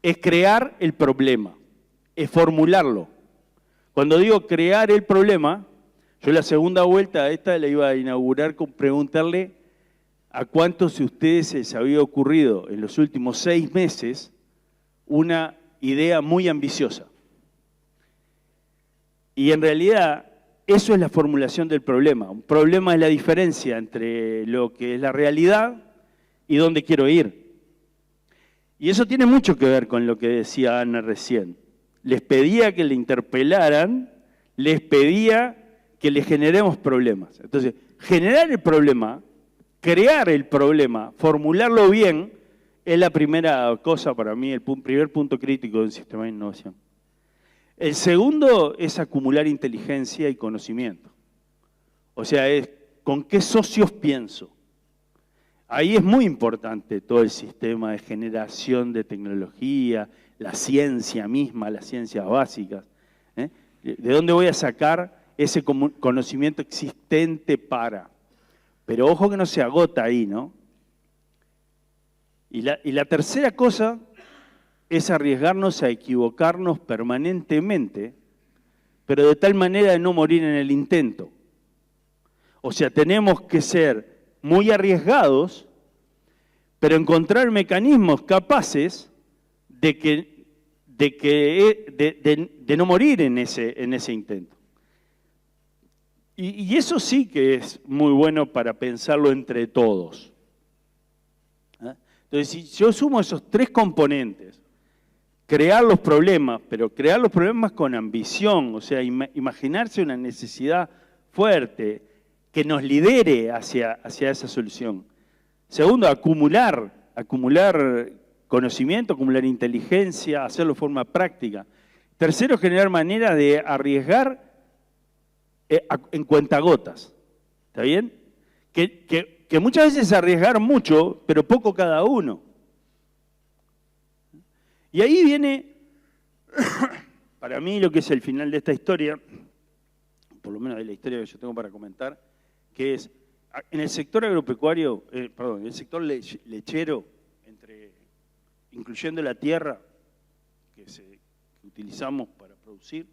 es crear el problema, es formularlo. Cuando digo crear el problema, yo la segunda vuelta a esta la iba a inaugurar con preguntarle a cuántos de ustedes se les había ocurrido en los últimos 6 meses una idea muy ambiciosa. Y en realidad eso es la formulación del problema. Un problema es la diferencia entre lo que es la realidad y dónde quiero ir. Y eso tiene mucho que ver con lo que decía Ana recién. Les pedía que le interpelaran, les pedía que le generemos problemas. Entonces, generar el problema, crear el problema, formularlo bien, es la primera cosa para mí, el primer punto crítico del sistema de innovación. El segundo es acumular inteligencia y conocimiento. O sea, es con qué socios pienso. Ahí es muy importante todo el sistema de generación de tecnología, la ciencia misma, las ciencias básicas. ¿De dónde voy a sacar ese conocimiento existente para? Pero ojo que no se agota ahí, ¿no? Y la tercera cosa es arriesgarnos a equivocarnos permanentemente, pero de tal manera de no morir en el intento. O sea, tenemos que ser muy arriesgados, pero encontrar mecanismos capaces de no morir en ese intento. Y eso sí que es muy bueno para pensarlo entre todos. Entonces, si yo sumo esos 3 componentes, crear los problemas, pero crear los problemas con ambición, o sea, imaginarse una necesidad fuerte que nos lidere hacia esa solución. Segundo, acumular conocimiento, acumular inteligencia, hacerlo de forma práctica. Tercero, generar manera de arriesgar en cuentagotas. ¿Está bien? Que muchas veces arriesgar mucho, pero poco cada uno. Y ahí viene, para mí, lo que es el final de esta historia, por lo menos de la historia que yo tengo para comentar, que es, en el sector agropecuario, en el sector lechero, incluyendo la tierra que utilizamos para producir,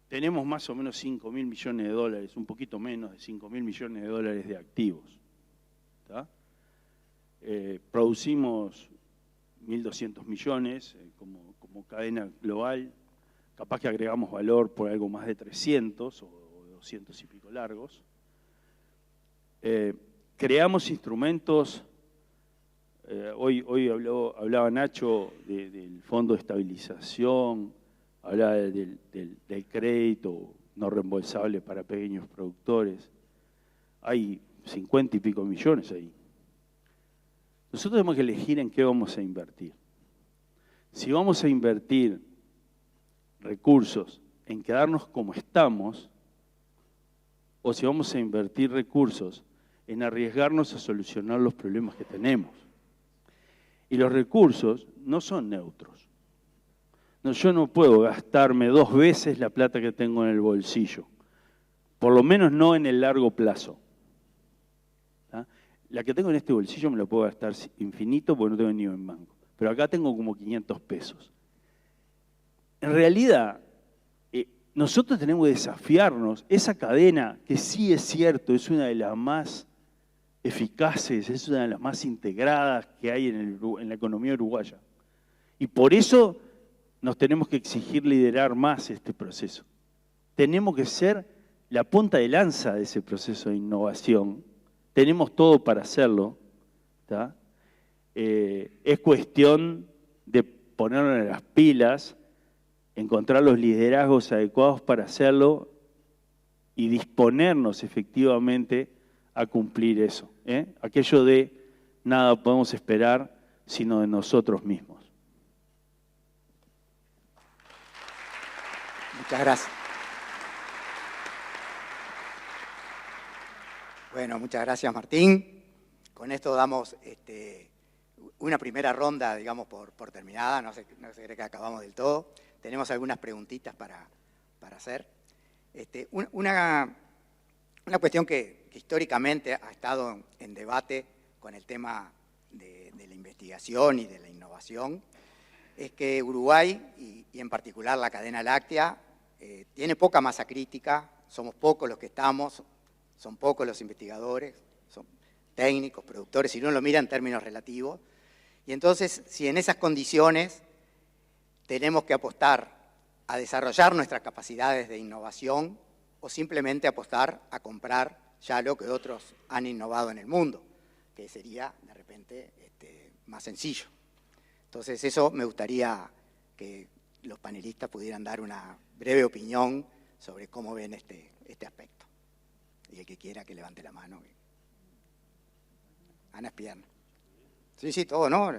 tenemos más o menos 5.000 millones de dólares, un poquito menos de 5.000 millones de dólares de activos. ¿Tá? Producimos 1.200 millones como cadena global, capaz que agregamos valor por algo más de 300 o 200 y pico largos. Creamos instrumentos, hoy hablaba Nacho del Fondo de Estabilización, hablaba del crédito no reembolsable para pequeños productores. Hay 50 y pico millones ahí. Nosotros tenemos que elegir en qué vamos a invertir. Si vamos a invertir recursos en quedarnos como estamos, o si vamos a invertir recursos en arriesgarnos a solucionar los problemas que tenemos. Y los recursos no son neutros. No, yo no puedo gastarme 2 veces la plata que tengo en el bolsillo, por lo menos no en el largo plazo. ¿Tá? la que tengo en este bolsillo me la puedo gastar infinito porque no tengo ni un banco. Pero acá tengo como 500 pesos. En realidad, nosotros tenemos que desafiarnos. Esa cadena, que sí es cierto, es una de las más eficaces, es una de las más integradas que hay en la economía uruguaya. Y por eso nos tenemos que exigir liderar más este proceso. Tenemos que ser la punta de lanza de ese proceso de innovación. Tenemos todo para hacerlo. ¿Tá? Es cuestión de ponernos en las pilas, encontrar los liderazgos adecuados para hacerlo y disponernos efectivamente a cumplir eso. Aquello de nada podemos esperar sino de nosotros mismos. Muchas gracias. Bueno, muchas gracias, Martín. Con esto damos una primera ronda, digamos, por terminada. No se cree que acabamos del todo. Tenemos algunas preguntitas para hacer. Una cuestión que históricamente ha estado en debate con el tema de la investigación y de la innovación es que Uruguay, y en particular la cadena láctea, tiene poca masa crítica, somos pocos los que estamos, son pocos los investigadores, son técnicos, productores, si uno lo mira en términos relativos. Y entonces, si en esas condiciones tenemos que apostar a desarrollar nuestras capacidades de innovación o simplemente apostar a comprar ya lo que otros han innovado en el mundo, que sería de repente más sencillo. Entonces eso me gustaría que los panelistas pudieran dar una breve opinión sobre cómo ven este aspecto. Y el que quiera que levante la mano. Ana Espierna. Sí, todo, ¿no?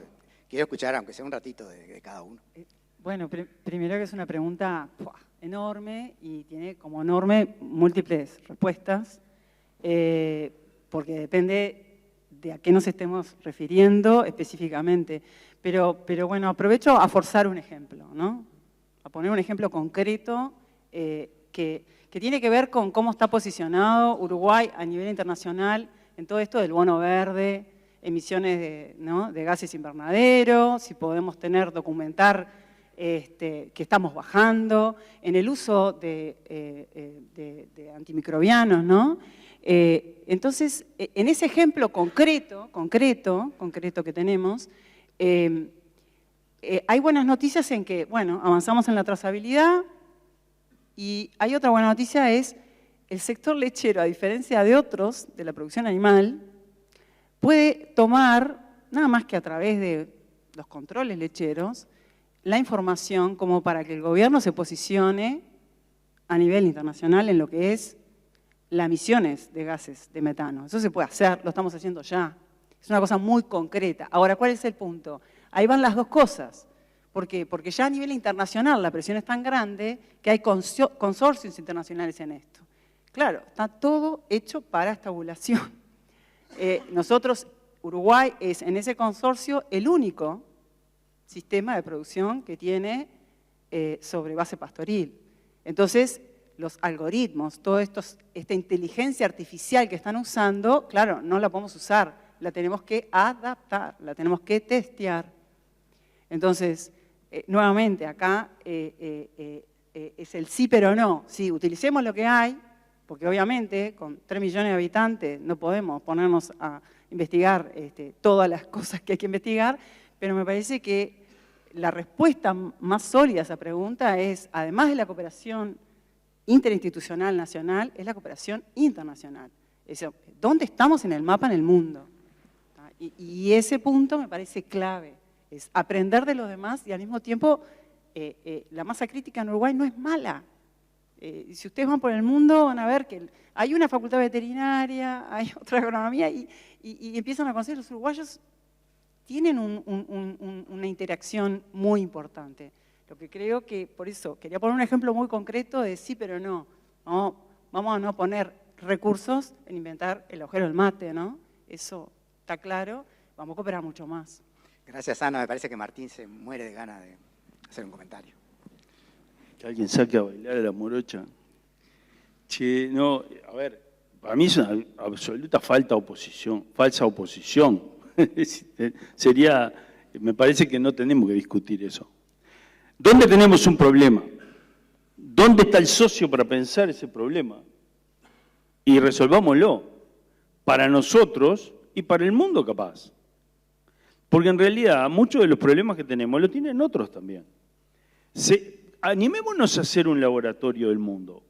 Quiero escuchar, aunque sea un ratito, de cada uno. Bueno, primero que es una pregunta enorme y tiene como enorme múltiples respuestas, porque depende de a qué nos estemos refiriendo específicamente. Pero bueno, aprovecho a forzar un ejemplo, ¿no? A poner un ejemplo concreto que tiene que ver con cómo está posicionado Uruguay a nivel internacional en todo esto del bono verde, emisiones de gases invernadero, si podemos documentar que estamos bajando, en el uso de antimicrobianos, ¿no? Entonces, en ese ejemplo concreto que tenemos, hay buenas noticias en que, bueno, avanzamos en la trazabilidad y hay otra buena noticia, es el sector lechero, a diferencia de otros de la producción animal, puede tomar, nada más que a través de los controles lecheros, la información como para que el gobierno se posicione a nivel internacional en lo que es las emisiones de gases de metano. Eso se puede hacer, lo estamos haciendo ya. Es una cosa muy concreta. Ahora, ¿cuál es el punto? Ahí van las dos cosas. ¿Por qué? Porque ya a nivel internacional la presión es tan grande que hay consorcios internacionales en esto. Claro, está todo hecho para esta ovulación. Nosotros, Uruguay, es en ese consorcio el único sistema de producción que tiene sobre base pastoril. Entonces, los algoritmos, toda esta inteligencia artificial que están usando, claro, no la podemos usar, la tenemos que adaptar, la tenemos que testear. Entonces, nuevamente, acá es el sí pero no. Sí, utilicemos lo que hay, porque obviamente con 3 millones de habitantes no podemos ponernos a investigar todas las cosas que hay que investigar, pero me parece que la respuesta más sólida a esa pregunta es, además de la cooperación interinstitucional nacional, es la cooperación internacional. Es, ¿dónde estamos en el mapa en el mundo? Y ese punto me parece clave, es aprender de los demás y al mismo tiempo la masa crítica en Uruguay no es mala. Si ustedes van por el mundo van a ver que hay una facultad veterinaria, hay otra agronomía y empiezan a conocer los uruguayos tienen una interacción muy importante. Lo que creo que, por eso, quería poner un ejemplo muy concreto de sí pero no. Vamos a no poner recursos en inventar el agujero del mate, ¿no? Eso está claro, vamos a cooperar mucho más. Gracias, Ana. Me parece que Martín se muere de ganas de hacer un comentario. Que alguien saque a bailar a la morocha. Che, no, a ver, Para mí es una absoluta falsa oposición. Me parece que no tenemos que discutir eso. ¿Dónde tenemos un problema? ¿Dónde está el socio para pensar ese problema? Y resolvámoslo, para nosotros y para el mundo capaz. Porque en realidad muchos de los problemas que tenemos los tienen otros también. Animémonos a hacer un laboratorio del mundo.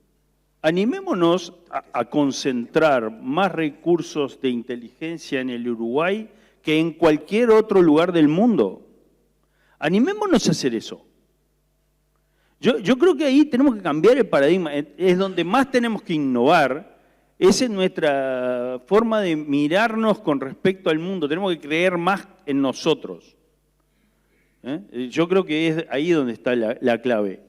Animémonos a concentrar más recursos de inteligencia en el Uruguay que en cualquier otro lugar del mundo. Animémonos a hacer eso. Yo creo que ahí tenemos que cambiar el paradigma. Es donde más tenemos que innovar. Esa es nuestra forma de mirarnos con respecto al mundo. Tenemos que creer más en nosotros. Yo creo que es ahí donde está la clave.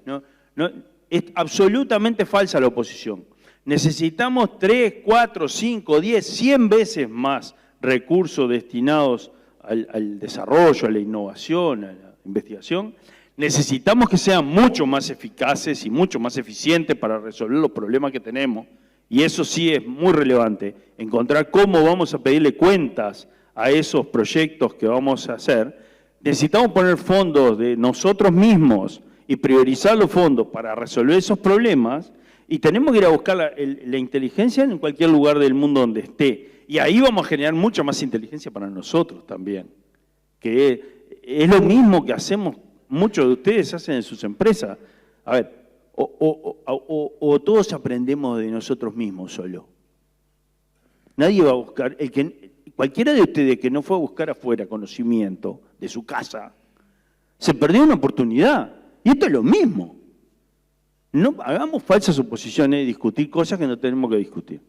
Es absolutamente falsa la oposición. Necesitamos 3, 4, 5, 10, 100 veces más recursos destinados al desarrollo, a la innovación, a la investigación. Necesitamos que sean mucho más eficaces y mucho más eficientes para resolver los problemas que tenemos. Y eso sí es muy relevante, encontrar cómo vamos a pedirle cuentas a esos proyectos que vamos a hacer. Necesitamos poner fondos de nosotros mismos y priorizar los fondos para resolver esos problemas, y tenemos que ir a buscar la inteligencia en cualquier lugar del mundo donde esté. Y ahí vamos a generar mucha más inteligencia para nosotros también, que es lo mismo que hacemos, muchos de ustedes hacen en sus empresas. A ver, o todos aprendemos de nosotros mismos solo. Nadie va a buscar, cualquiera de ustedes que no fue a buscar afuera conocimiento de su casa, se perdió una oportunidad. Y esto es lo mismo. No hagamos falsas oposiciones y discutir cosas que no tenemos que discutir.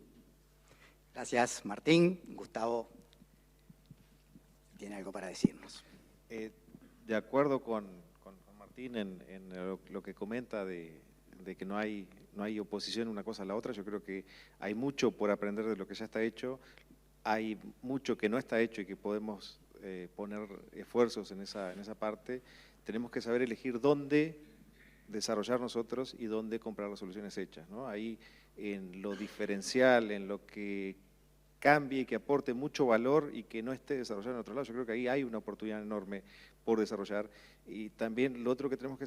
Gracias, Martín. Gustavo tiene algo para decirnos. De acuerdo con Martín en lo que comenta de que no hay oposición una cosa a la otra. Yo creo que hay mucho por aprender de lo que ya está hecho, hay mucho que no está hecho y que podemos poner esfuerzos en esa parte. Tenemos que saber elegir dónde desarrollar nosotros y dónde comprar las soluciones hechas, ¿no? Ahí en lo diferencial, en lo que cambie, que aporte mucho valor y que no esté desarrollado en otro lado. Yo creo que ahí hay una oportunidad enorme por desarrollar. Y también lo otro que tenemos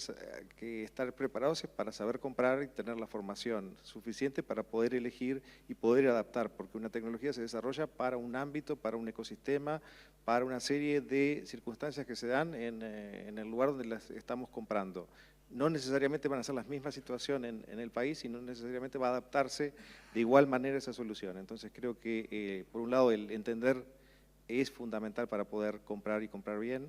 que estar preparados es para saber comprar y tener la formación suficiente para poder elegir y poder adaptar, porque una tecnología se desarrolla para un ámbito, para un ecosistema, para una serie de circunstancias que se dan en el lugar donde las estamos comprando. No necesariamente van a ser las mismas situaciones en el país y no necesariamente va a adaptarse de igual manera esa solución. Entonces creo que, por un lado, el entender es fundamental para poder comprar y comprar bien,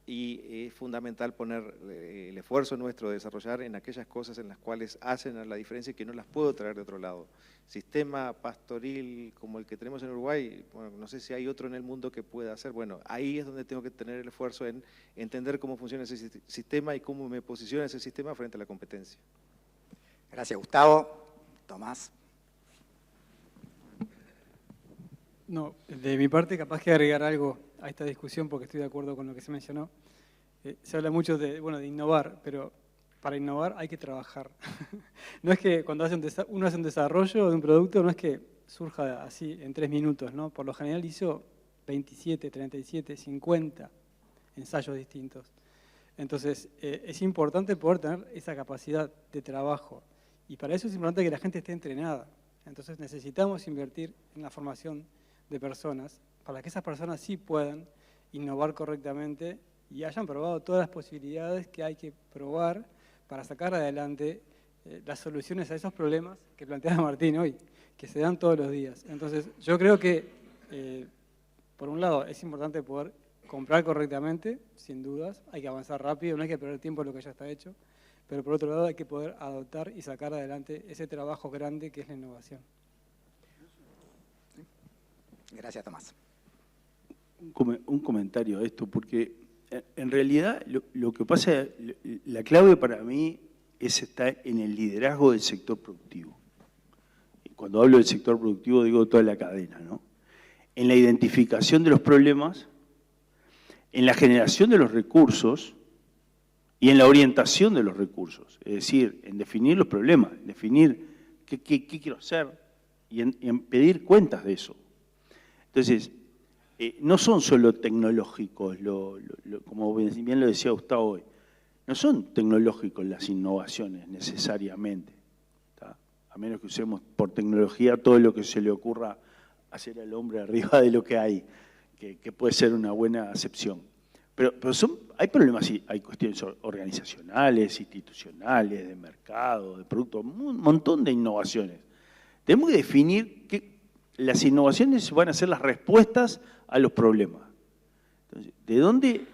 y es fundamental poner el esfuerzo nuestro de desarrollar en aquellas cosas en las cuales hacen la diferencia y que no las puedo traer de otro lado. Sistema pastoril como el que tenemos en Uruguay, bueno, no sé si hay otro en el mundo que pueda hacer. Bueno, ahí es donde tengo que tener el esfuerzo en entender cómo funciona ese sistema y cómo me posiciona ese sistema frente a la competencia. Gracias, Gustavo. Tomás. No, de mi parte capaz que agregar algo a esta discusión porque estoy de acuerdo con lo que se mencionó. Se habla mucho de innovar, pero para innovar hay que trabajar. No es que cuando uno hace un desarrollo de un producto, no es que surja así en 3 minutos, ¿no? Por lo general hizo 27, 37, 50 ensayos distintos. Entonces, es importante poder tener esa capacidad de trabajo. Y para eso es importante que la gente esté entrenada. Entonces, necesitamos invertir en la formación de personas para que esas personas sí puedan innovar correctamente y hayan probado todas las posibilidades que hay que probar para sacar adelante las soluciones a esos problemas que planteaba Martín hoy, que se dan todos los días. Entonces, yo creo que, por un lado, es importante poder comprar correctamente, sin dudas, hay que avanzar rápido, no hay que perder tiempo en lo que ya está hecho, pero por otro lado hay que poder adoptar y sacar adelante ese trabajo grande que es la innovación. Gracias, Tomás. Un comentario a esto, porque en realidad lo que pasa, la clave para mí está en el liderazgo del sector productivo. Y cuando hablo del sector productivo digo toda la cadena, ¿no? En la identificación de los problemas, en la generación de los recursos y en la orientación de los recursos. Es decir, en definir los problemas, en definir qué quiero hacer en pedir cuentas de eso. Entonces, no son solo tecnológicos, como bien lo decía Gustavo hoy, no son tecnológicos las innovaciones necesariamente, ¿tá? A menos que usemos por tecnología todo lo que se le ocurra hacer al hombre arriba de lo que hay, que puede ser una buena acepción. Pero hay problemas, hay cuestiones organizacionales, institucionales, de mercado, de productos, un montón de innovaciones. Tenemos que definir que las innovaciones van a ser las respuestas a los problemas. Entonces, ¿de dónde?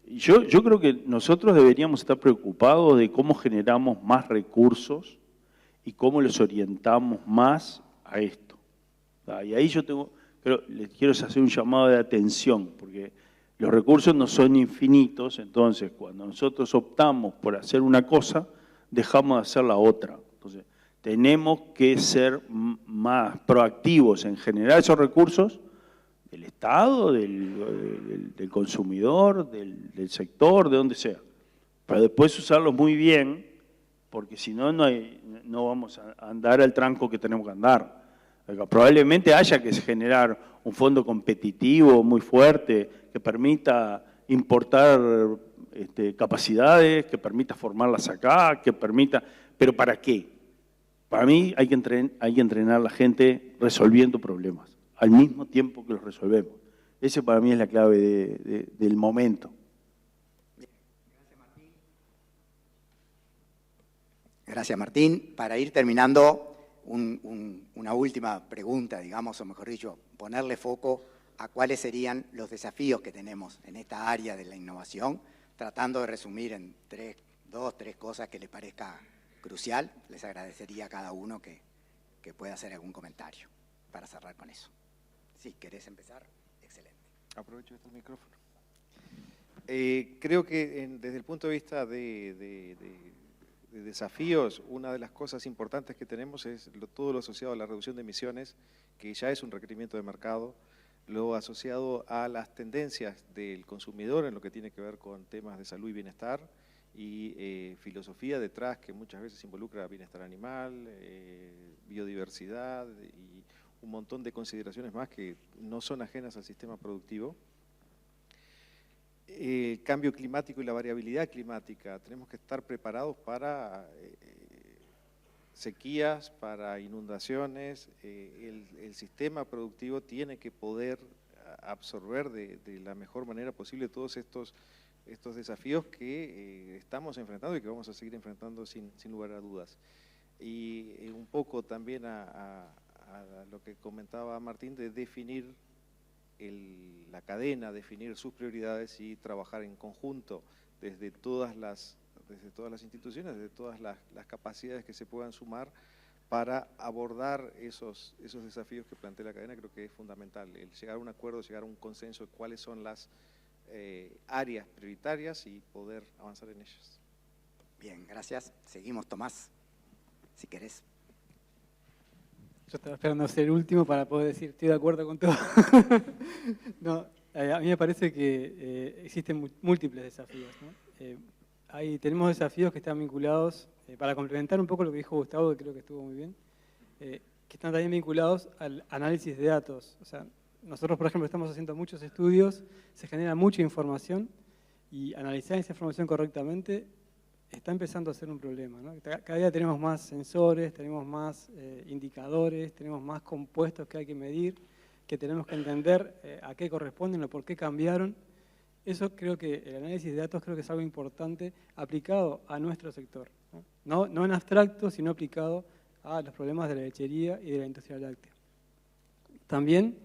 Yo creo que nosotros deberíamos estar preocupados de cómo generamos más recursos y cómo los orientamos más a esto. Y ahí les quiero hacer un llamado de atención, porque los recursos no son infinitos, entonces cuando nosotros optamos por hacer una cosa, dejamos de hacer la otra. Entonces, tenemos que ser más proactivos en generar esos recursos del Estado, del consumidor, del sector, de donde sea. Pero después usarlos muy bien, porque si no, no vamos a andar al tranco que tenemos que andar. Probablemente haya que generar un fondo competitivo muy fuerte que permita importar capacidades, que permita formarlas acá, que permita... ¿Pero para qué? Para mí hay que entrenar a la gente resolviendo problemas, al mismo tiempo que los resolvemos. Ese para mí es la clave del momento. Gracias, Martín. Para ir terminando, una última pregunta, digamos, o mejor dicho, ponerle foco a cuáles serían los desafíos que tenemos en esta área de la innovación, tratando de resumir en dos, tres cosas que les parezca crucial. Les agradecería a cada uno que pueda hacer algún comentario para cerrar con eso. Si querés empezar, excelente. Aprovecho este micrófono. Creo que desde el punto de vista de desafíos, una de las cosas importantes que tenemos es todo lo asociado a la reducción de emisiones, que ya es un requerimiento de mercado, lo asociado a las tendencias del consumidor en lo que tiene que ver con temas de salud y bienestar, y filosofía detrás que muchas veces involucra bienestar animal, biodiversidad y un montón de consideraciones más que no son ajenas al sistema productivo. El cambio climático y la variabilidad climática, tenemos que estar preparados para sequías, para inundaciones. El sistema productivo tiene que poder absorber de la mejor manera posible todos estos desafíos que estamos enfrentando y que vamos a seguir enfrentando sin lugar a dudas. Y un poco también a lo que comentaba Martín, de definir la cadena, definir sus prioridades y trabajar en conjunto desde todas las instituciones, desde todas las capacidades que se puedan sumar para abordar esos desafíos que plantea la cadena. Creo que es fundamental el llegar a un acuerdo, llegar a un consenso de cuáles son las áreas prioritarias y poder avanzar en ellas. Bien, gracias. Seguimos, Tomás, si querés. Yo estaba esperando ser el último para poder decir, estoy de acuerdo con todo. No, a mí me parece que existen múltiples desafíos, ¿no? Tenemos desafíos que están vinculados, para complementar un poco lo que dijo Gustavo, que creo que estuvo muy bien, que están también vinculados al análisis de datos. O sea, nosotros, por ejemplo, estamos haciendo muchos estudios, se genera mucha información y analizar esa información correctamente está empezando a ser un problema, ¿no? Cada día tenemos más sensores, tenemos más indicadores, tenemos más compuestos que hay que medir, que tenemos que entender a qué corresponden o por qué cambiaron. Eso creo que, el análisis de datos creo que es algo importante aplicado a nuestro sector, ¿no? No en abstracto, sino aplicado a los problemas de la lechería y de la industria láctea. También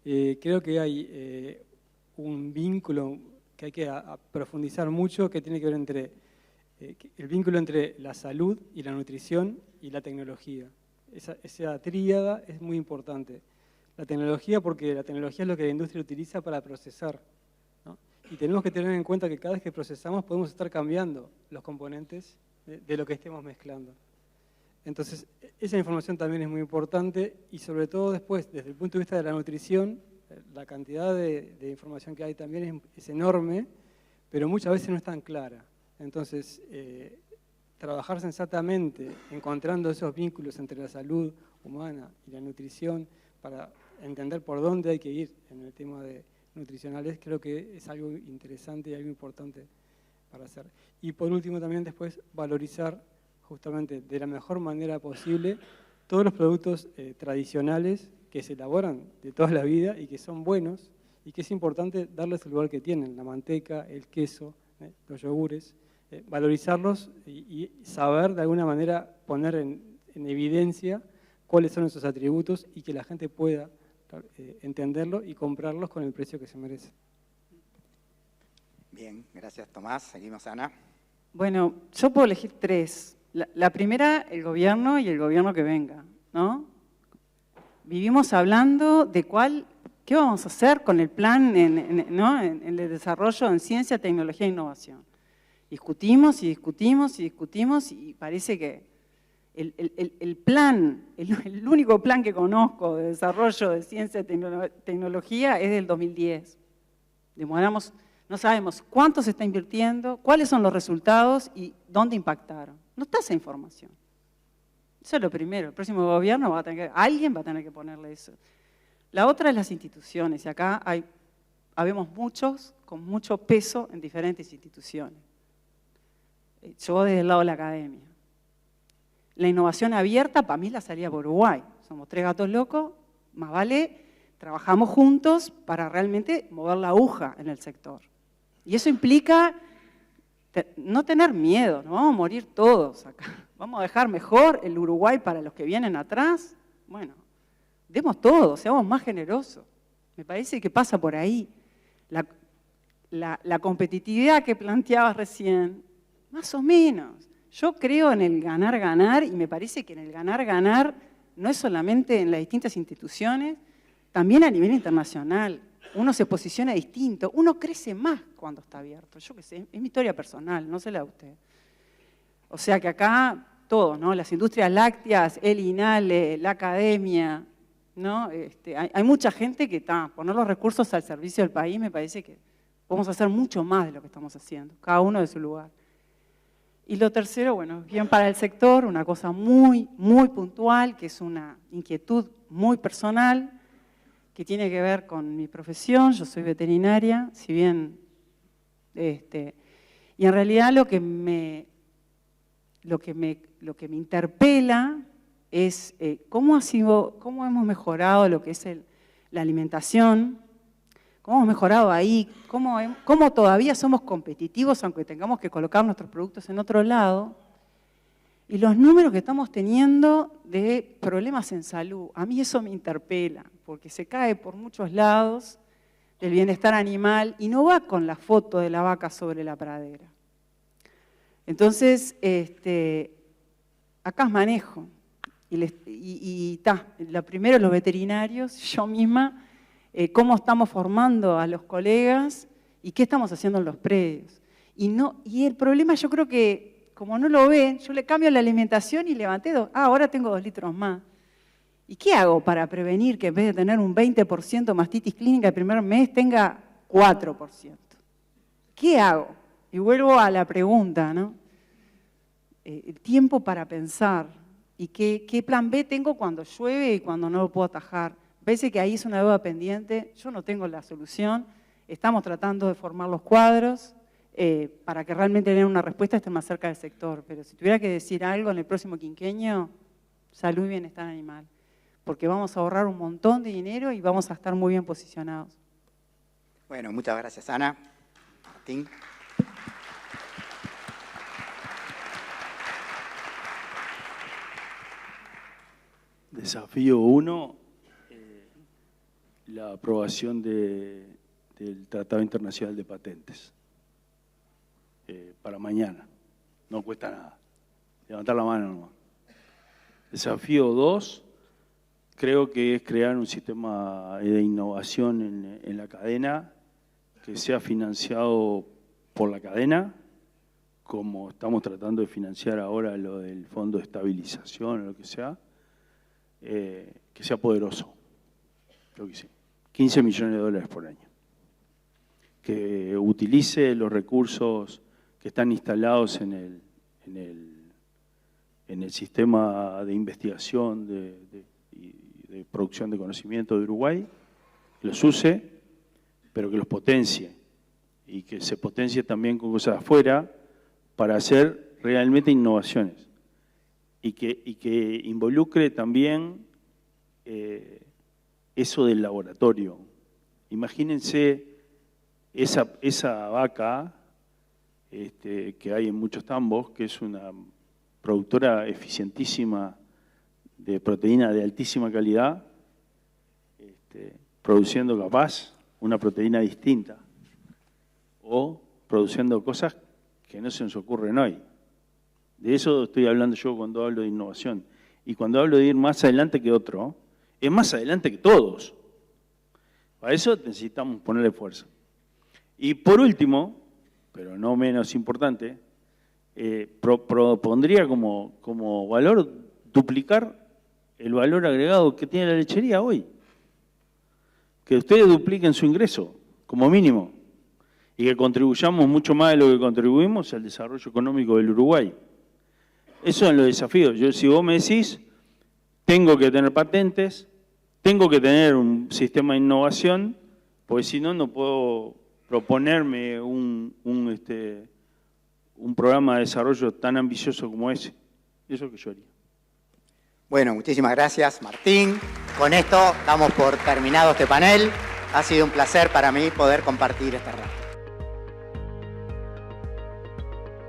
creo que hay un vínculo que hay que profundizar mucho, que tiene que ver el vínculo entre la salud y la nutrición y la tecnología. Esa tríada es muy importante. La tecnología, porque la tecnología es lo que la industria utiliza para procesar, ¿no? Y tenemos que tener en cuenta que cada vez que procesamos podemos estar cambiando los componentes de lo que estemos mezclando. Entonces, esa información también es muy importante y sobre todo después, desde el punto de vista de la nutrición, la cantidad de información que hay también es enorme, pero muchas veces no es tan clara. Entonces, trabajar sensatamente, encontrando esos vínculos entre la salud humana y la nutrición para entender por dónde hay que ir en el tema de nutricionales, creo que es algo interesante y algo importante para hacer. Y por último también después valorizar justamente de la mejor manera posible todos los productos tradicionales que se elaboran de toda la vida y que son buenos y que es importante darles el lugar que tienen, la manteca, el queso, los yogures, valorizarlos y saber de alguna manera poner en evidencia cuáles son esos atributos y que la gente pueda entenderlo y comprarlos con el precio que se merece. Bien, gracias Tomás. Seguimos, Ana. Bueno, yo puedo elegir tres. La primera, el gobierno y el gobierno que venga, ¿no? Vivimos hablando de qué vamos a hacer con el plan en el desarrollo en ciencia, tecnología e innovación. Discutimos y discutimos y discutimos y parece que el plan, el único plan que conozco de desarrollo de ciencia y tecnología es del 2010. Demoramos, no sabemos cuánto se está invirtiendo, cuáles son los resultados y dónde impactaron. No está esa información. Eso es lo primero. El próximo gobierno alguien va a tener que ponerle eso. La otra es las instituciones. Y acá habemos muchos con mucho peso en diferentes instituciones. Yo desde el lado de la academia. La innovación abierta, para mí, la salida por Uruguay. Somos tres gatos locos, más vale, trabajamos juntos para realmente mover la aguja en el sector. Y eso implica no tener miedo, no vamos a morir todos acá. Vamos a dejar mejor el Uruguay para los que vienen atrás. Bueno, demos todo, seamos más generosos. Me parece que pasa por ahí. La competitividad que planteabas recién, más o menos. Yo creo en el ganar-ganar y me parece que en el ganar-ganar no es solamente en las distintas instituciones, también a nivel internacional. Uno se posiciona distinto, uno crece más cuando está abierto. Yo qué sé, es mi historia personal, no se la de usted. O sea que acá todos, ¿no? Las industrias lácteas, el INALE, la academia, ¿no? Hay mucha gente que está, poner los recursos al servicio del país, me parece que podemos hacer mucho más de lo que estamos haciendo, cada uno de su lugar. Y lo tercero, bueno, bien para el sector, una cosa muy, muy puntual, que es una inquietud muy personal, que tiene que ver con mi profesión. Yo soy veterinaria, si bien, y en realidad lo que me interpela es cómo hemos mejorado lo que es la alimentación, cómo hemos mejorado ahí, cómo todavía somos competitivos aunque tengamos que colocar nuestros productos en otro lado, y los números que estamos teniendo de problemas en salud. A mí eso me interpela, porque se cae por muchos lados del bienestar animal y no va con la foto de la vaca sobre la pradera. Entonces, acá es manejo. Lo primero, los veterinarios, yo misma, cómo estamos formando a los colegas y qué estamos haciendo en los predios. Y el problema, yo creo que, como no lo ven, yo le cambio la alimentación y levanté ahora tengo 2 litros más. ¿Y qué hago para prevenir que en vez de tener un 20% mastitis clínica el primer mes tenga 4%? ¿Qué hago? Y vuelvo a la pregunta, ¿no? El tiempo para pensar y qué plan B tengo cuando llueve y cuando no lo puedo atajar. Parece que ahí es una deuda pendiente, yo no tengo la solución, estamos tratando de formar los cuadros para que realmente tener una respuesta esté más cerca del sector, pero si tuviera que decir algo en el próximo quinquenio, salud y bienestar animal, porque vamos a ahorrar un montón de dinero y vamos a estar muy bien posicionados. Bueno, muchas gracias, Ana. Martín. Desafío 1, la aprobación del Tratado Internacional de Patentes. Para mañana, no cuesta nada, levantar la mano nomás. Desafío 2, creo que es crear un sistema de innovación en la cadena que sea financiado por la cadena, como estamos tratando de financiar ahora lo del Fondo de Estabilización o lo que sea poderoso, creo que sí, 15 millones de dólares por año, que utilice los recursos que están instalados en en el sistema de investigación y de producción de conocimiento de Uruguay, que los use, pero que los potencie y que se potencie también con cosas de afuera para hacer realmente innovaciones y que involucre también eso del laboratorio. Imagínense esa vaca que hay en muchos tambos, que es una productora eficientísima de proteína de altísima calidad, produciendo capaz una proteína distinta o produciendo cosas que no se nos ocurren hoy. De eso estoy hablando yo cuando hablo de innovación. Y cuando hablo de ir más adelante que otro, es más adelante que todos. Para eso necesitamos ponerle fuerza. Y por último, pero no menos importante, propondría como valor duplicar el valor agregado que tiene la lechería hoy. Que ustedes dupliquen su ingreso, como mínimo, y que contribuyamos mucho más de lo que contribuimos al desarrollo económico del Uruguay. Esos son los desafíos. Si vos me decís, tengo que tener patentes, tengo que tener un sistema de innovación, porque si no, no puedo proponerme un programa de desarrollo tan ambicioso como ese. Eso es lo que yo haría. Bueno, muchísimas gracias, Martín. Con esto damos por terminado este panel. Ha sido un placer para mí poder compartir este rato.